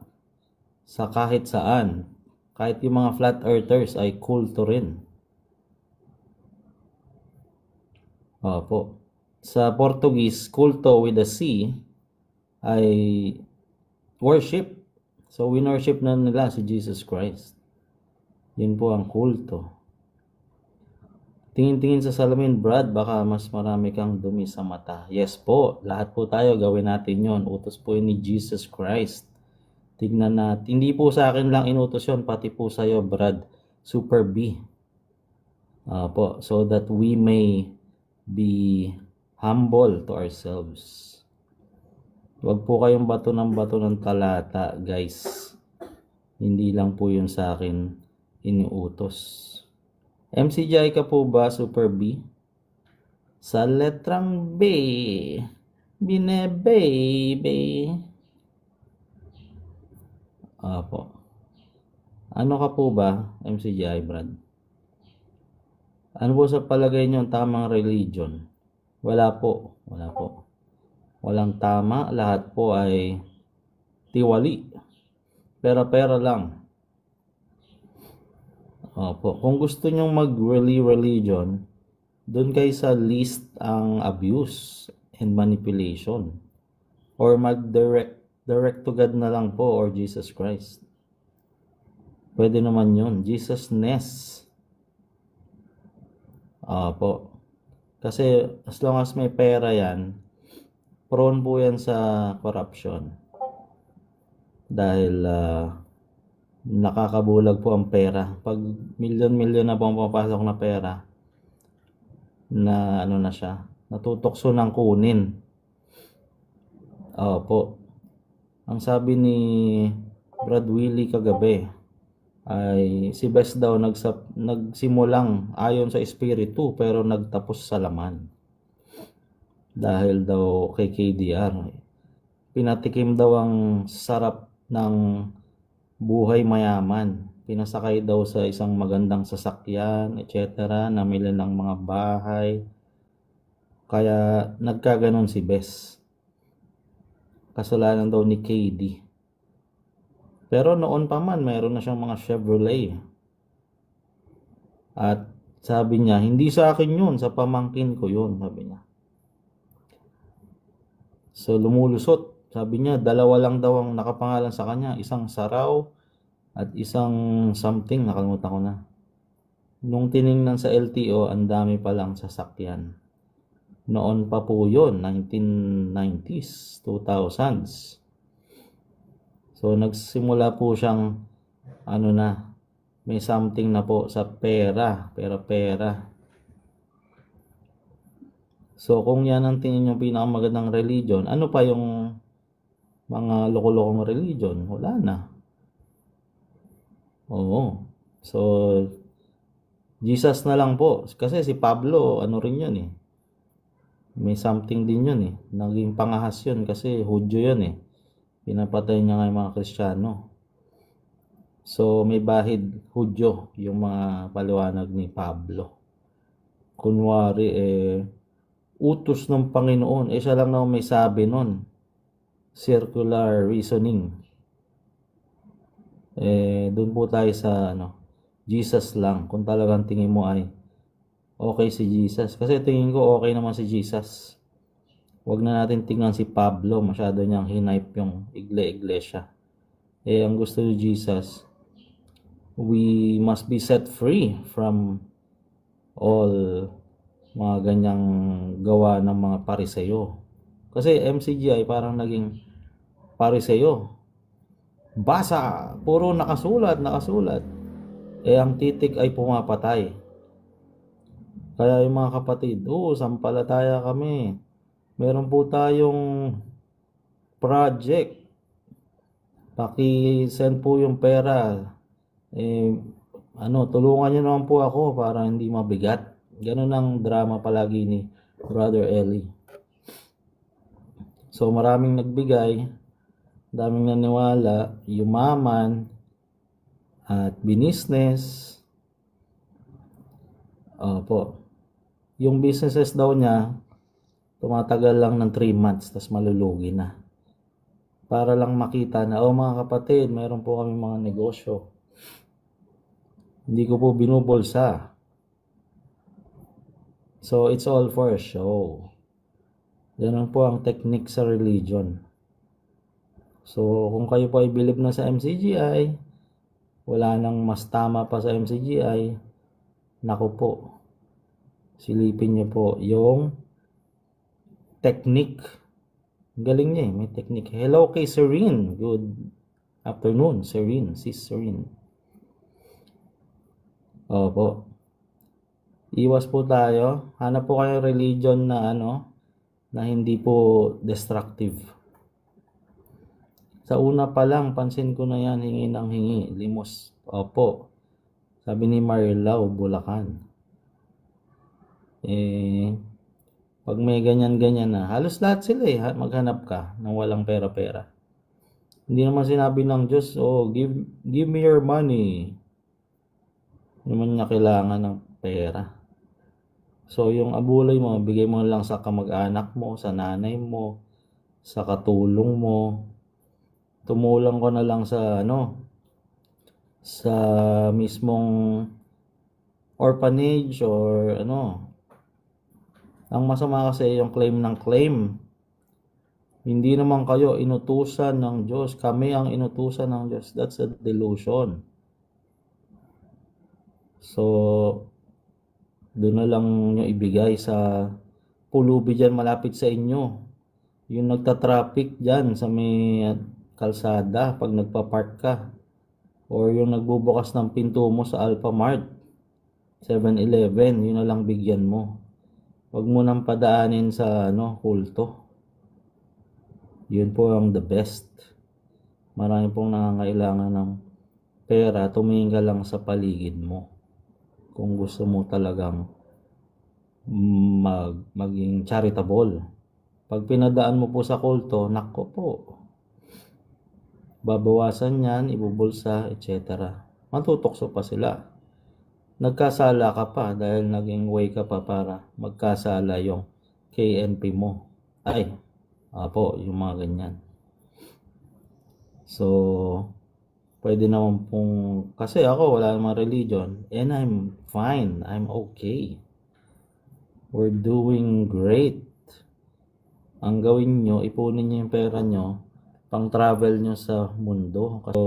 sa kahit saan. Kahit yung mga flat earthers ay kulto rin. Opo. Sa Portuguese, kulto with a C ay worship. So, winworship na nila si Jesus Christ. Yun po ang kulto. Tingin-tingin sa salamin, Brad, baka mas marami kang dumi sa mata. Yes po, lahat po tayo gawin natin yon. Utos po yun ni Jesus Christ. Tignan natin. Hindi po sa akin lang inutos yun, pati po sa'yo, Brad. Super B. Po, so that we may be humble to ourselves. Huwag po kayong bato ng talata, guys. Hindi lang po yun sa akin inuutos. MCJ ka po ba, Super B? Sa letrang B, bine-baby. Apo. Ano ka po ba, MCJ, Brad? Ano po sa palagay nyo ang tamang religion? Wala po. Walang tama. Lahat po ay tiwali. Pera-pera lang. Opo. Kung gusto nyong mag-religion, doon kayo sa least ang abuse. and manipulation. Or direct to God na lang po or Jesus Christ. Pwede naman yun. Jesus-ness. Po. Kasi as long as may pera yan, prone po yan sa corruption. Dahil nakakabulag po ang pera. Pag milyon-milyon na po ang papasok na pera, na ano na siya, natutokso ng kunin. Po. Ang sabi ni Brad Willie kagabi ay si Best daw nagsimulang ayon sa espiritu pero nagtapos sa laman. Dahil daw kay KDR, pinatikim daw ang sarap ng buhay mayaman. Pinasakay daw sa isang magandang sasakyan, etc. Namili ng mga bahay. Kaya nagkaganon si Best. Kasalanan daw ni KD. Pero noon pa man, mayroon na siyang mga Chevrolet. At sabi niya, hindi sa akin yun, sa pamangkin ko yun, sabi niya. So lumulusot, sabi niya, dalawa lang daw ang nakapangalan sa kanya, isang Saraw at isang something, nakalimutan ko na. Nung tiningnan sa LTO, ang dami pa lang sasakyan. Noon pa po yun, 1990s, 2000s. So nagsimula po siyang may something na po sa pera. So kung yan ang tingin yung pinakamagandang religion, ano pa yung mga loko-lokong religion? Wala na. Oo. So Jesus na lang po. Kasi si Pablo, ano rin yun eh. May something din yun eh. Naging pangahas yun kasi Hudyo yun eh. Pinapatay niya nga yung mga Kristiyano. So may bahid Hudyo yung mga paliwanag ni Pablo. Kunwari utos ng Panginoon. Siya lang na may sabi nun. Circular reasoning. Doon po tayo sa Jesus lang. Kung talagang tingin mo ay okay si Jesus. Kasi tingin ko okay naman si Jesus. Huwag na natin tingnan si Pablo. Masyado niyang hinipe yung iglesia. Ang gusto ni Jesus, we must be set free from all mga ganyang gawa ng mga pariseyo. Kasi MCGI parang naging pariseyo. Basa, puro nakasulat. Ang titik ay pumapatay. Kaya yung mga kapatid, sampalataya kami. Meron po tayong project. Paki-send po yung pera. Tulungan niyo naman po ako para hindi mabigat. Ganun ang drama palagi ni Brother Eli. So maraming nagbigay, daming naniwala, yumaman, at binisnes. Yung businesses daw niya, tumatagal lang ng 3 months, tas malulugi na. Para lang makita na, mga kapatid, meron po kami mga negosyo. Hindi ko po binubulsa. So, it's all for a show. Ganun po ang technique sa religion. So, kung kayo po ay believe na sa MCGI, wala nang mas tama pa sa MCGI, naku po, silipin niyo po yung technique. Galing niya may technique. Hello kay Serene. Good afternoon, Serene. Sis Serene. Opo. Iwas po tayo. Hanap po kayo religion na na hindi po destructive. Sa una pa lang, pansin ko na yan, hingi ng hingi. Limos. Opo. Sabi ni Marilao, Bulacan. Pag may ganyan-ganyan na, halos lahat sila maghanap ka ng walang pera-pera. Hindi naman sinabi ng Diyos, give me your money. Hindi naman niya kailangan ng pera. So, yung abulay mo, bigay mo lang sa kamag-anak mo, sa nanay mo, sa katulong mo. Tumulong ko na lang sa sa mismong orphanage or Ang masama kasi yung claim ng claim. Hindi naman kayo inutusan ng Diyos. Kami ang inutusan ng Diyos. That's a delusion. So, doon na lang nyo ibigay sa pulubi dyan malapit sa inyo. Yung nagta-traffic dyan sa may kalsada pag nagpa-park ka. Or yung nagbubukas ng pinto mo sa Alphamart, 7-Eleven, yun na lang bigyan mo. Huwag mo nang padaanin sa kulto. Yun po ang the best. Marami pong nangangailangan ng pera, tumingin ka lang sa paligid mo. Kung gusto mo talagang maging charitable. Pag pinadaan mo po sa kulto, nako po. Babawasan yan, ibubulsa, etc. Matutokso pa sila. Nagkasala ka pa dahil naging way ka pa para magkasala yung KNP mo. Ay, apo, yung mga ganyan. So, pwede naman pong, kasi ako wala namang religion, and I'm fine, I'm okay. We're doing great. Ang gawin nyo, ipunin nyo yung pera nyo, pang travel nyo sa mundo. So,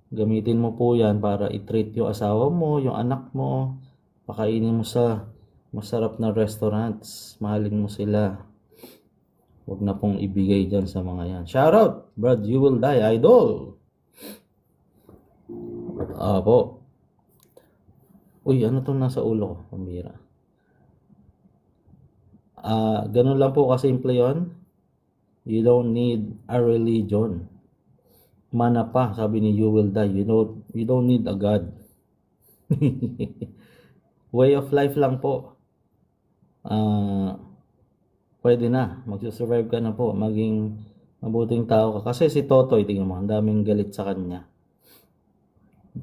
gamitin mo po yan para i-treat yung asawa mo, yung anak mo, pakainin mo sa masarap na restaurants, mahalin mo sila. Huwag na pong ibigay dyan sa mga yan. Shout out, Brad, you will die, idol. Apo. Uy, ano to nasa ulo ko? Pambira. Ganun lang po kasimple yun. You don't need a religion. Mana pa, sabi ni you will die. You don't need a God. Way of life lang po. Pwede na. Magsusurvive ka na po. Maging mabuting tao ka. Kasi si Totoy, tingnan mo, ang daming galit sa kanya.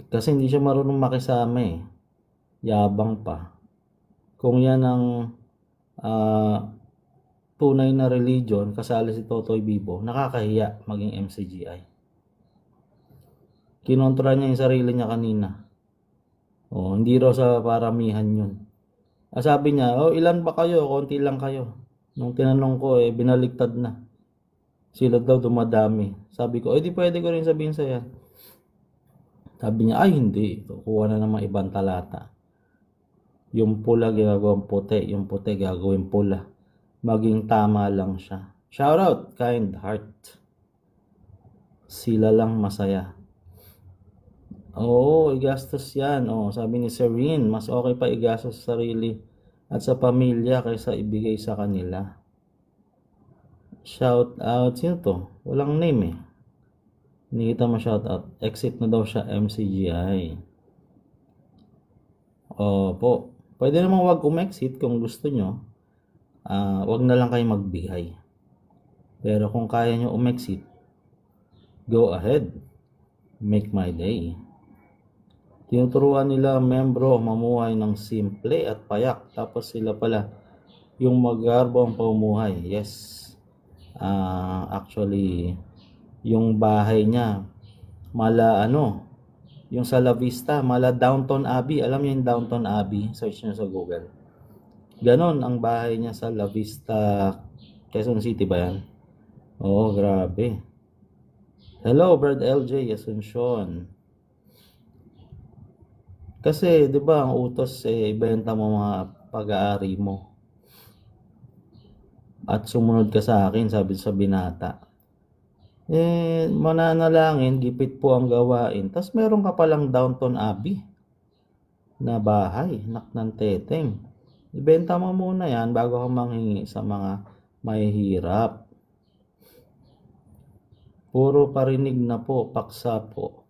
Kasi hindi siya marunong makisama eh. Yabang pa. Kung yan ang tunay na religion, kasali si Totoy Bibo, nakakahiya maging MCGI. Kinontra niya yung sarili niya kanina. Hindi raw sa paramihan yun. Sabi niya, ilan ba kayo? Konti lang kayo. Nung tinanong ko, binaliktad na. Sila daw dumadami. Sabi ko, di pwede ko rin sabihin sa'yo. Sabi niya, hindi. Kuha na naman ibang talata. Yung pula gagawin puti, yung puti gagawin pula. Maging tama lang siya. Shout out, kind heart. Sila lang masaya. Igastos yan. Sabi ni Serene, mas okay pa igastos sa sarili at sa pamilya kaysa ibigay sa kanila. Shout out, sino to? Walang name eh. Hindi kita ma-shout out. Exit na daw siya MCGI. Po. Pwede naman wag umexit kung gusto nyo. Wag na lang kayo magbigay. Pero kung kaya nyo umexit, go ahead. Make my day. Tinuturuan nila membro mamuhay ng simple at payak. Tapos sila pala yung magarbong pamumuhay. Yes. Actually, yung bahay niya, yung sa La Vista, Downtown Abbey. Alam niyo yung Downtown Abbey? Search niyo sa Google. Ganon ang bahay niya sa La Vista, Quezon City ba yan? Grabe. Hello, Brad LJ, Asuncion. Kasi, di ba, ang utos ibenta mo mga pag-aari mo. At sumunod ka sa akin, sabi sa binata. Mananalangin, gipit po ang gawain. Tapos meron ka palang Downtown Abbey na bahay, ng teteng. Ibenta mo muna yan bago ka manghingi sa mga mahihirap. Puro parinig na po, paksa po.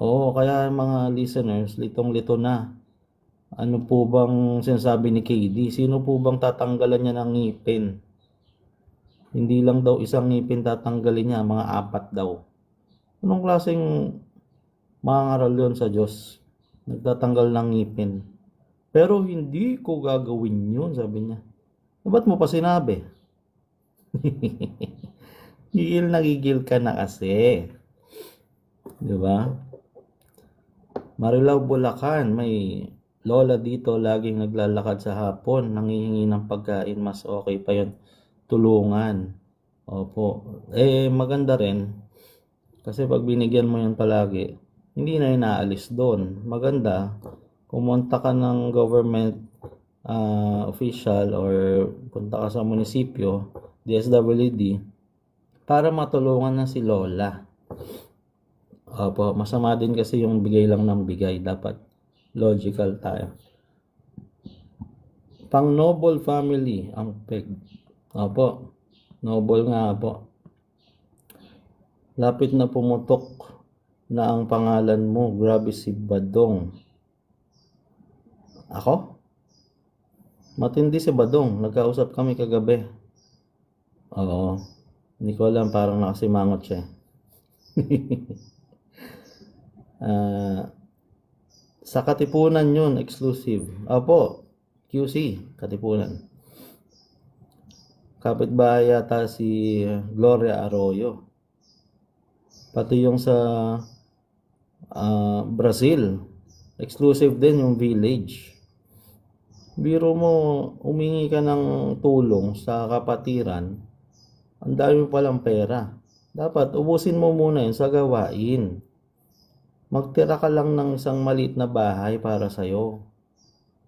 Kaya mga listeners, litong-lito na. Ano po bang sinasabi ni KD? Sino po bang tatanggalan niya ng ngipin? Hindi lang daw isang ngipin tatanggalin niya, mga 4 daw. Anong klaseng mangaral yun sa Diyos? Nagtatanggal ng ngipin. Pero hindi ko gagawin yun, sabi niya. Ba't mo pa sinabi? Gigil ka na kasi. Diba? Marilao, Bulacan, may lola dito laging naglalakad sa hapon, nanghihingi ng pagkain, mas okay pa yun. Tulungan. Opo. Maganda rin. Kasi pag binigyan mo yun palagi, hindi na inaalis doon. Maganda, pumunta ka ng government official or punta ka sa munisipyo, DSWD, para matulungan na si lola. Opo, masama din kasi yung bigay lang ng bigay. Dapat logical tayo. Pang noble family ang peg. Opo, noble nga po. Lapit na pumutok na ang pangalan mo. Grabe si Badong. Ako? Matindi si Badong. Nagkausap kami kagabi. Oo. Hindi ko alam, parang nakasimangot siya. Sa Katipunan yun, exclusive. Opo, QC, Katipunan. Kapitbahay yata si Gloria Arroyo. Pati yung sa Brazil, exclusive din yung Village. Biro mo, umingi ka ng tulong sa kapatiran, ang dami palang pera. Dapat ubusin mo muna yun sa gawain. Magtira ka lang ng isang maliit na bahay para sa'yo.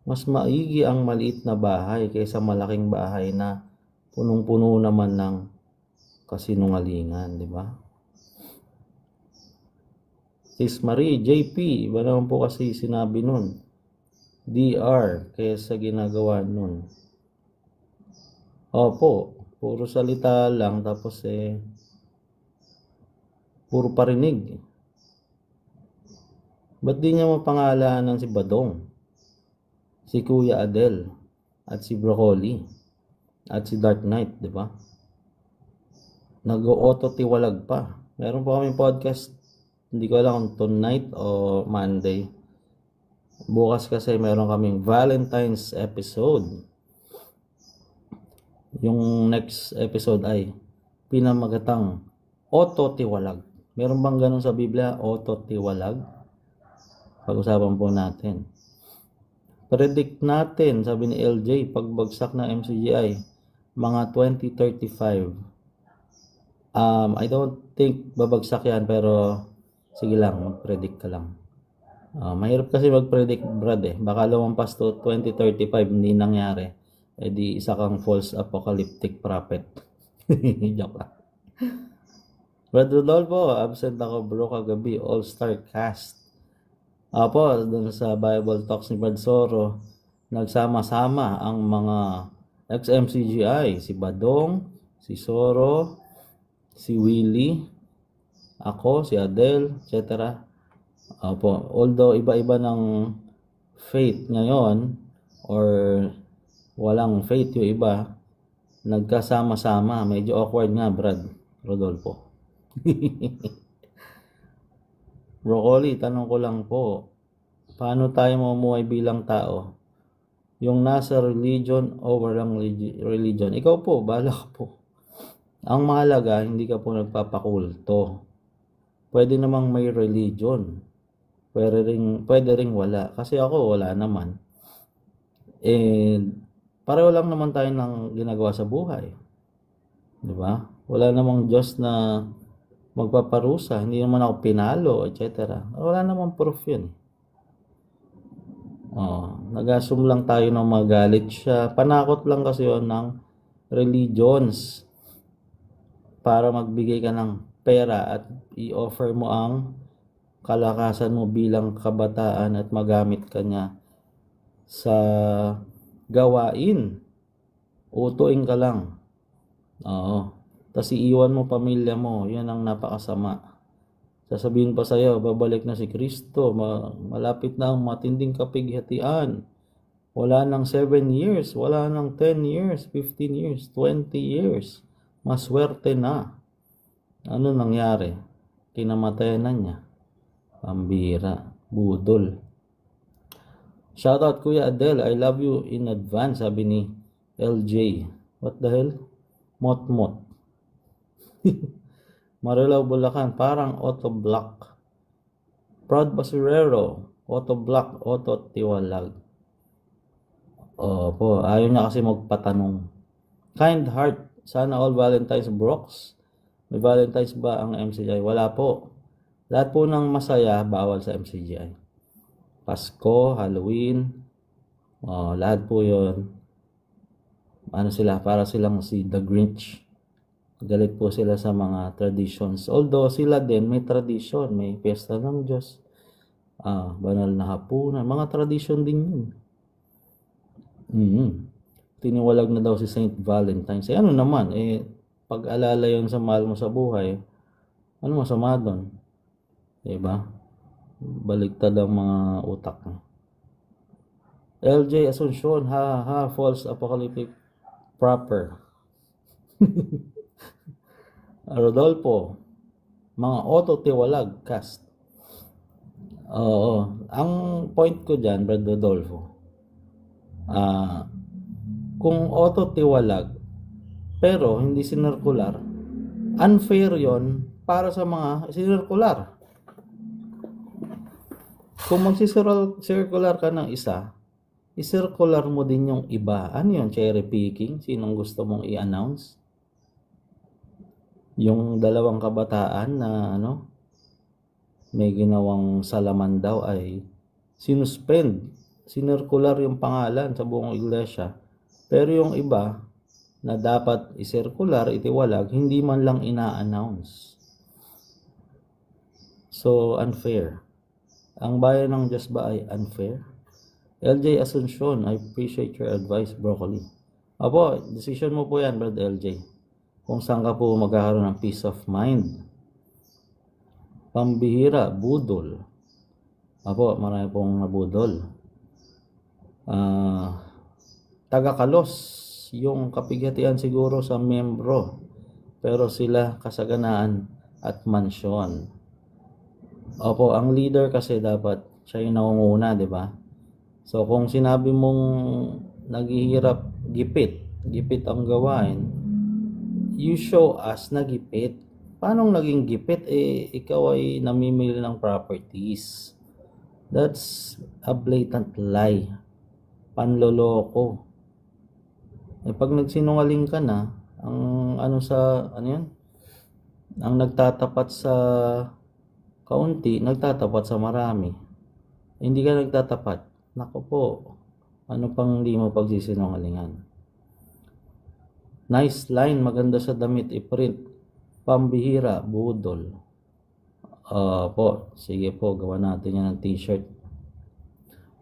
Mas maigi ang maliit na bahay kaysa malaking bahay na punong-puno naman ng kasinungalingan, di ba? Sis Marie, JP, iba naman po kasi sinabi nun. DR, kaysa ginagawa nun. Opo, puro salita lang, tapos puro parinig. Ba't di niya mapangalanan si Badong, si Kuya Adel, at si Broccoli, at si Dark Knight, di ba? Nag-auto-tiwalag pa. Meron pa kaming podcast, hindi ko alam kung tonight o Monday. Bukas kasi meron kaming Valentine's episode. Yung next episode ay pinamagatang auto-tiwalag. Meron bang ganun sa Biblia? Auto-tiwalag? Pag-usapan po natin. Predict natin, sabi ni LJ, pagbagsak ng MCGI, mga 2035. I don't think babagsak yan, pero sige lang, mag-predict ka lang. Mahirap kasi mag-predict, Brad Baka lumampas to 2035, hindi nangyari. Di isa kang false apocalyptic prophet. Joke lang. Brad Rodolfo, absent ako bro kagabi, all-star cast. Apo, dun sa Bible Talks ni Brad Soro, nagsama-sama ang mga ex-MCGI, si Badong, si Soro, si Willie, ako, si Adel, etc. Opo, although iba-iba ng faith ngayon or walang faith yung iba, nagkasama-sama. Medyo awkward nga, Brad Rodolfo. Broccoli, tanong ko lang po, paano tayo mamuhay bilang tao? Yung nasa religion o walang religion? Ikaw po, bahala ka po. Ang mahalaga, hindi ka po nagpapakulto. Pwede namang may religion. Pwede ring wala. Kasi ako, wala naman. Pareho lang naman tayo ng ginagawa sa buhay. Di ba? Wala namang Diyos na magpaparusa. Hindi naman ako pinalo, etc. Wala namang proof yun. Nag-assume lang tayo ng magalit siya. Panakot lang kasi yun ng religions para magbigay ka ng pera at i-offer mo ang kalakasan mo bilang kabataan at magamit ka niya sa gawain. Utuin ka lang. Tapos iiwan mo pamilya mo. Yan ang napakasama. Sasabihin pa sa'yo, babalik na si Kristo. Malapit na ang matinding kapighatian. Wala nang 7 years. Wala nang 10 years, 15 years, 20 years. Maswerte na. Ano nangyari? Kinamatayan na niya. Pambira. Budol. Shoutout Kuya Adel. I love you in advance. Sabi ni LJ. What the hell? Mot-mot. Marilao Bulacan, parang auto-block. Proud Basurero, auto-block, auto-tiwalag. Opo, ayaw niya kasi magpatanong. Kind heart, sana all Valentine's Brooks. May Valentine's ba ang MCGI? Wala po. Lahat po ng masaya, bawal sa MCGI. Pasko, Halloween, lahat po yon. Ano sila, para silang si The Grinch. Galit po sila sa mga traditions. Although sila din may tradition, may piyesta ng Diyos, banal na hapunan, mga tradition din yun. Tiniwalag na daw si Saint Valentine's. Ano naman, pag-alala yun sa mahal mo sa buhay, ano masama doon? Diba? Baligtad ang mga utak. LJ Asuncion, false apocalyptic proper. Rodolfo, mga auto-tiwalag cast. Oo, ang point ko dyan, Brad Rodolfo, kung auto-tiwalag pero hindi sinirkular, unfair yon para sa mga sinirkular. Kung magsisirkular ka ng isa, isirkular mo din yung iba. Ano yun? Cherry picking? Sinong gusto mong i-announce? Yung dalawang kabataan na may ginawang salaman daw ay sinuspend. Sinirkular yung pangalan sa buong iglesia. Pero yung iba na dapat isirkular, itiwalag, hindi man lang ina-announce. So, unfair. Ang bayan ng Diyos ba ay unfair? LJ Asuncion, I appreciate your advice, Broccoli. Apo, decision mo po yan, Brad LJ. Kung saan ka po magkakaroon ng peace of mind. Pambihira, budol. Apo, marami pong nabudol. Taga-kalos, yung kapighatian siguro sa membro. Pero sila kasaganaan at mansyon. Opo, ang leader kasi dapat siya yung nangunguna, di ba? So, kung sinabi mong naghihirap, gipit ang gawain, you show us na gipit. Paano naging gipit? Ikaw ay namimili ng properties. That's a blatant lie. Panloloko. Pag nagsinungaling ka na, ang nagtatapat sa kaunti, nagtatapat sa marami. Hindi ka nagtatapat. Nako po, ano pang hindi mo pagsisinungalingan? Nice line, maganda sa damit, i-print. Pambihira, budol. Sige po, gawa natin yan ng t-shirt.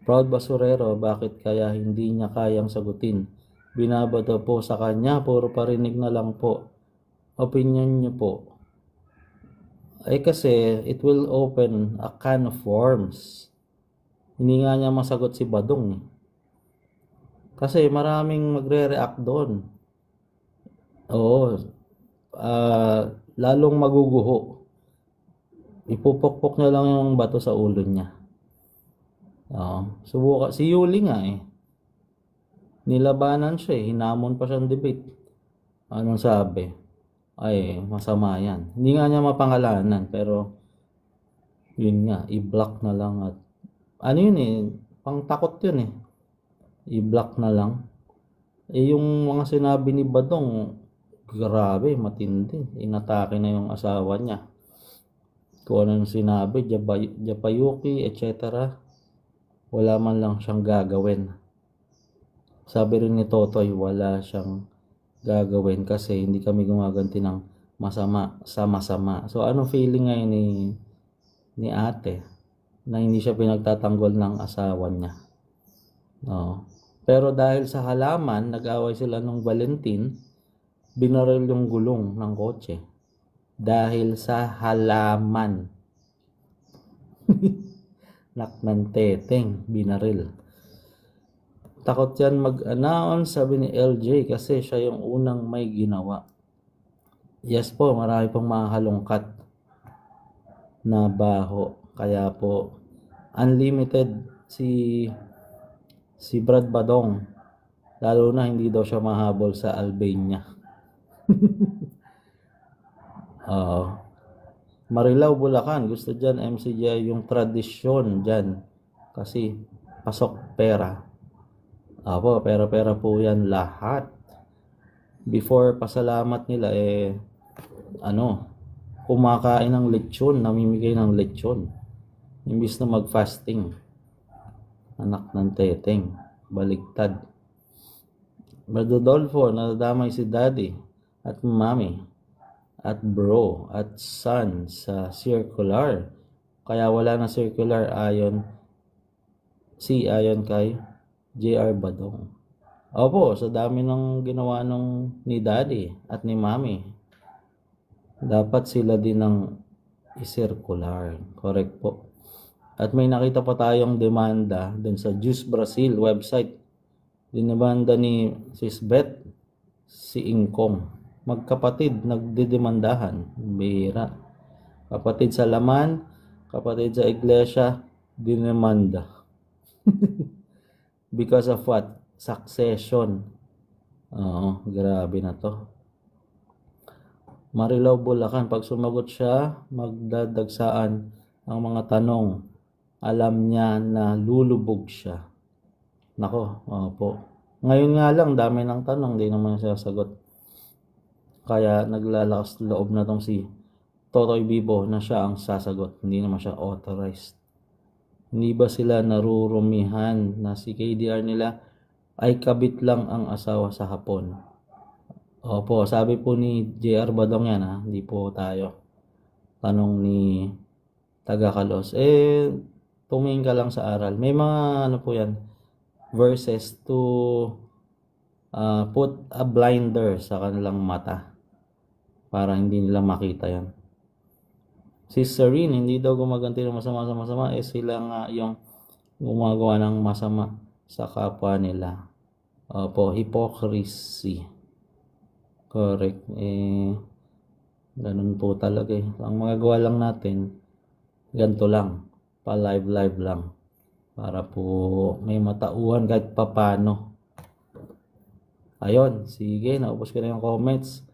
Proud Basurero, bakit kaya hindi niya kayang sagutin? Binabato po sa kanya, puro parinig na lang po. Opinion niyo po. Kasi it will open a can of worms. Hindi nga niya masagot si Badong. Kasi maraming magre-react doon. Oo. Lalong maguguho. Ipupukpok niya lang yung bato sa ulo niya. Subukan. Si Yuli nga nilabanan siya hinamon pa siyang debate. Anong sabi? Ay, masama yan. Hindi nga niya mapangalanan, pero yun nga, i-block na lang at pang takot yun i-block na lang. Yung mga sinabi ni Badong, grabe, matindi. Inatake na yung asawa niya. Kung anong sinabi, Japayuki, etc. Wala man lang siyang gagawin. Sabi rin ni Totoy, wala siyang gagawin kasi hindi kami gumaganti ng masama sa masama. So, anong feeling ngayon ni ate na hindi siya pinagtatanggol ng asawa niya? Pero dahil sa halaman, nag-away sila nung Valentin, binaril yung gulong ng kotse. Dahil sa halaman. Naknan teteng, binaril. Takot yan mag-announce, sabi ni LJ, kasi siya yung unang may ginawa. Yes po, marami pong mga halongkat na baho. Kaya po, unlimited si Brad Badong. Lalo na hindi daw siya mahabol sa Albania. Marilao, Bulacan. Gusto dyan, MCJ, yung tradisyon dyan. Kasi pasok pera. Apo, pera-pera po yan lahat. Before pasalamat nila kumakain ng lechon, namimigay ng lechon. Imbis na mag-fasting. Anak ng teteng, baligtad. Brother Dolfo, nadadamay si daddy at mommy at bro at son sa circular. Kaya wala na circular ayon kay JR Badong. Opo, sa dami ng ginawa ni daddy at ni mommy, dapat sila din ng i-circular. Correct po. At may nakita pa tayong demanda dun sa Juice Brazil website. Dinemanda ni Sis Beth si Ingkong. Magkapatid, nagdidemandahan. Bihira. Kapatid sa laman, kapatid sa iglesia, dinemanda. Because of what? Succession. Oo, grabe na to. Marilao Bulacan, pag sumagot siya, magdadagsaan ang mga tanong. Alam niya na lulubog siya. Nako, opo. Ngayon nga lang, dami ng tanong, di naman siya sagot. Kaya naglalakas loob na tong si Totoy Bibo na siya ang sasagot. Hindi naman siya authorized. Hindi ba sila narurumihan na si KDR nila ay kabit lang ang asawa sa hapon? Opo, sabi po ni JR Badong yan ha, hindi po tayo. Tanong ni Taga-Kalos. Tumingin ka lang sa aral. May mga ano po yan, verses to put a blinder sa kanilang mata para hindi nila makita yan. Si Serene, hindi daw gumaganti ng masama sa masama, sila nga yung gumagawa ng masama sa kapwa nila. Opo, hypocrisy. Correct. Ganun po talaga eh. Ang magagawa lang natin, ganito lang, pa-live lang. Para po may matauhan kahit papano. Ayun, sige, naubos ko na yung comments.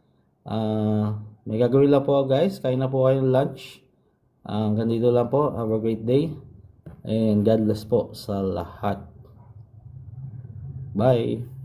May gagawin lang po guys, kain na po kayong lunch. Hanggang dito lang po, have a great day. And God bless po sa lahat. Bye!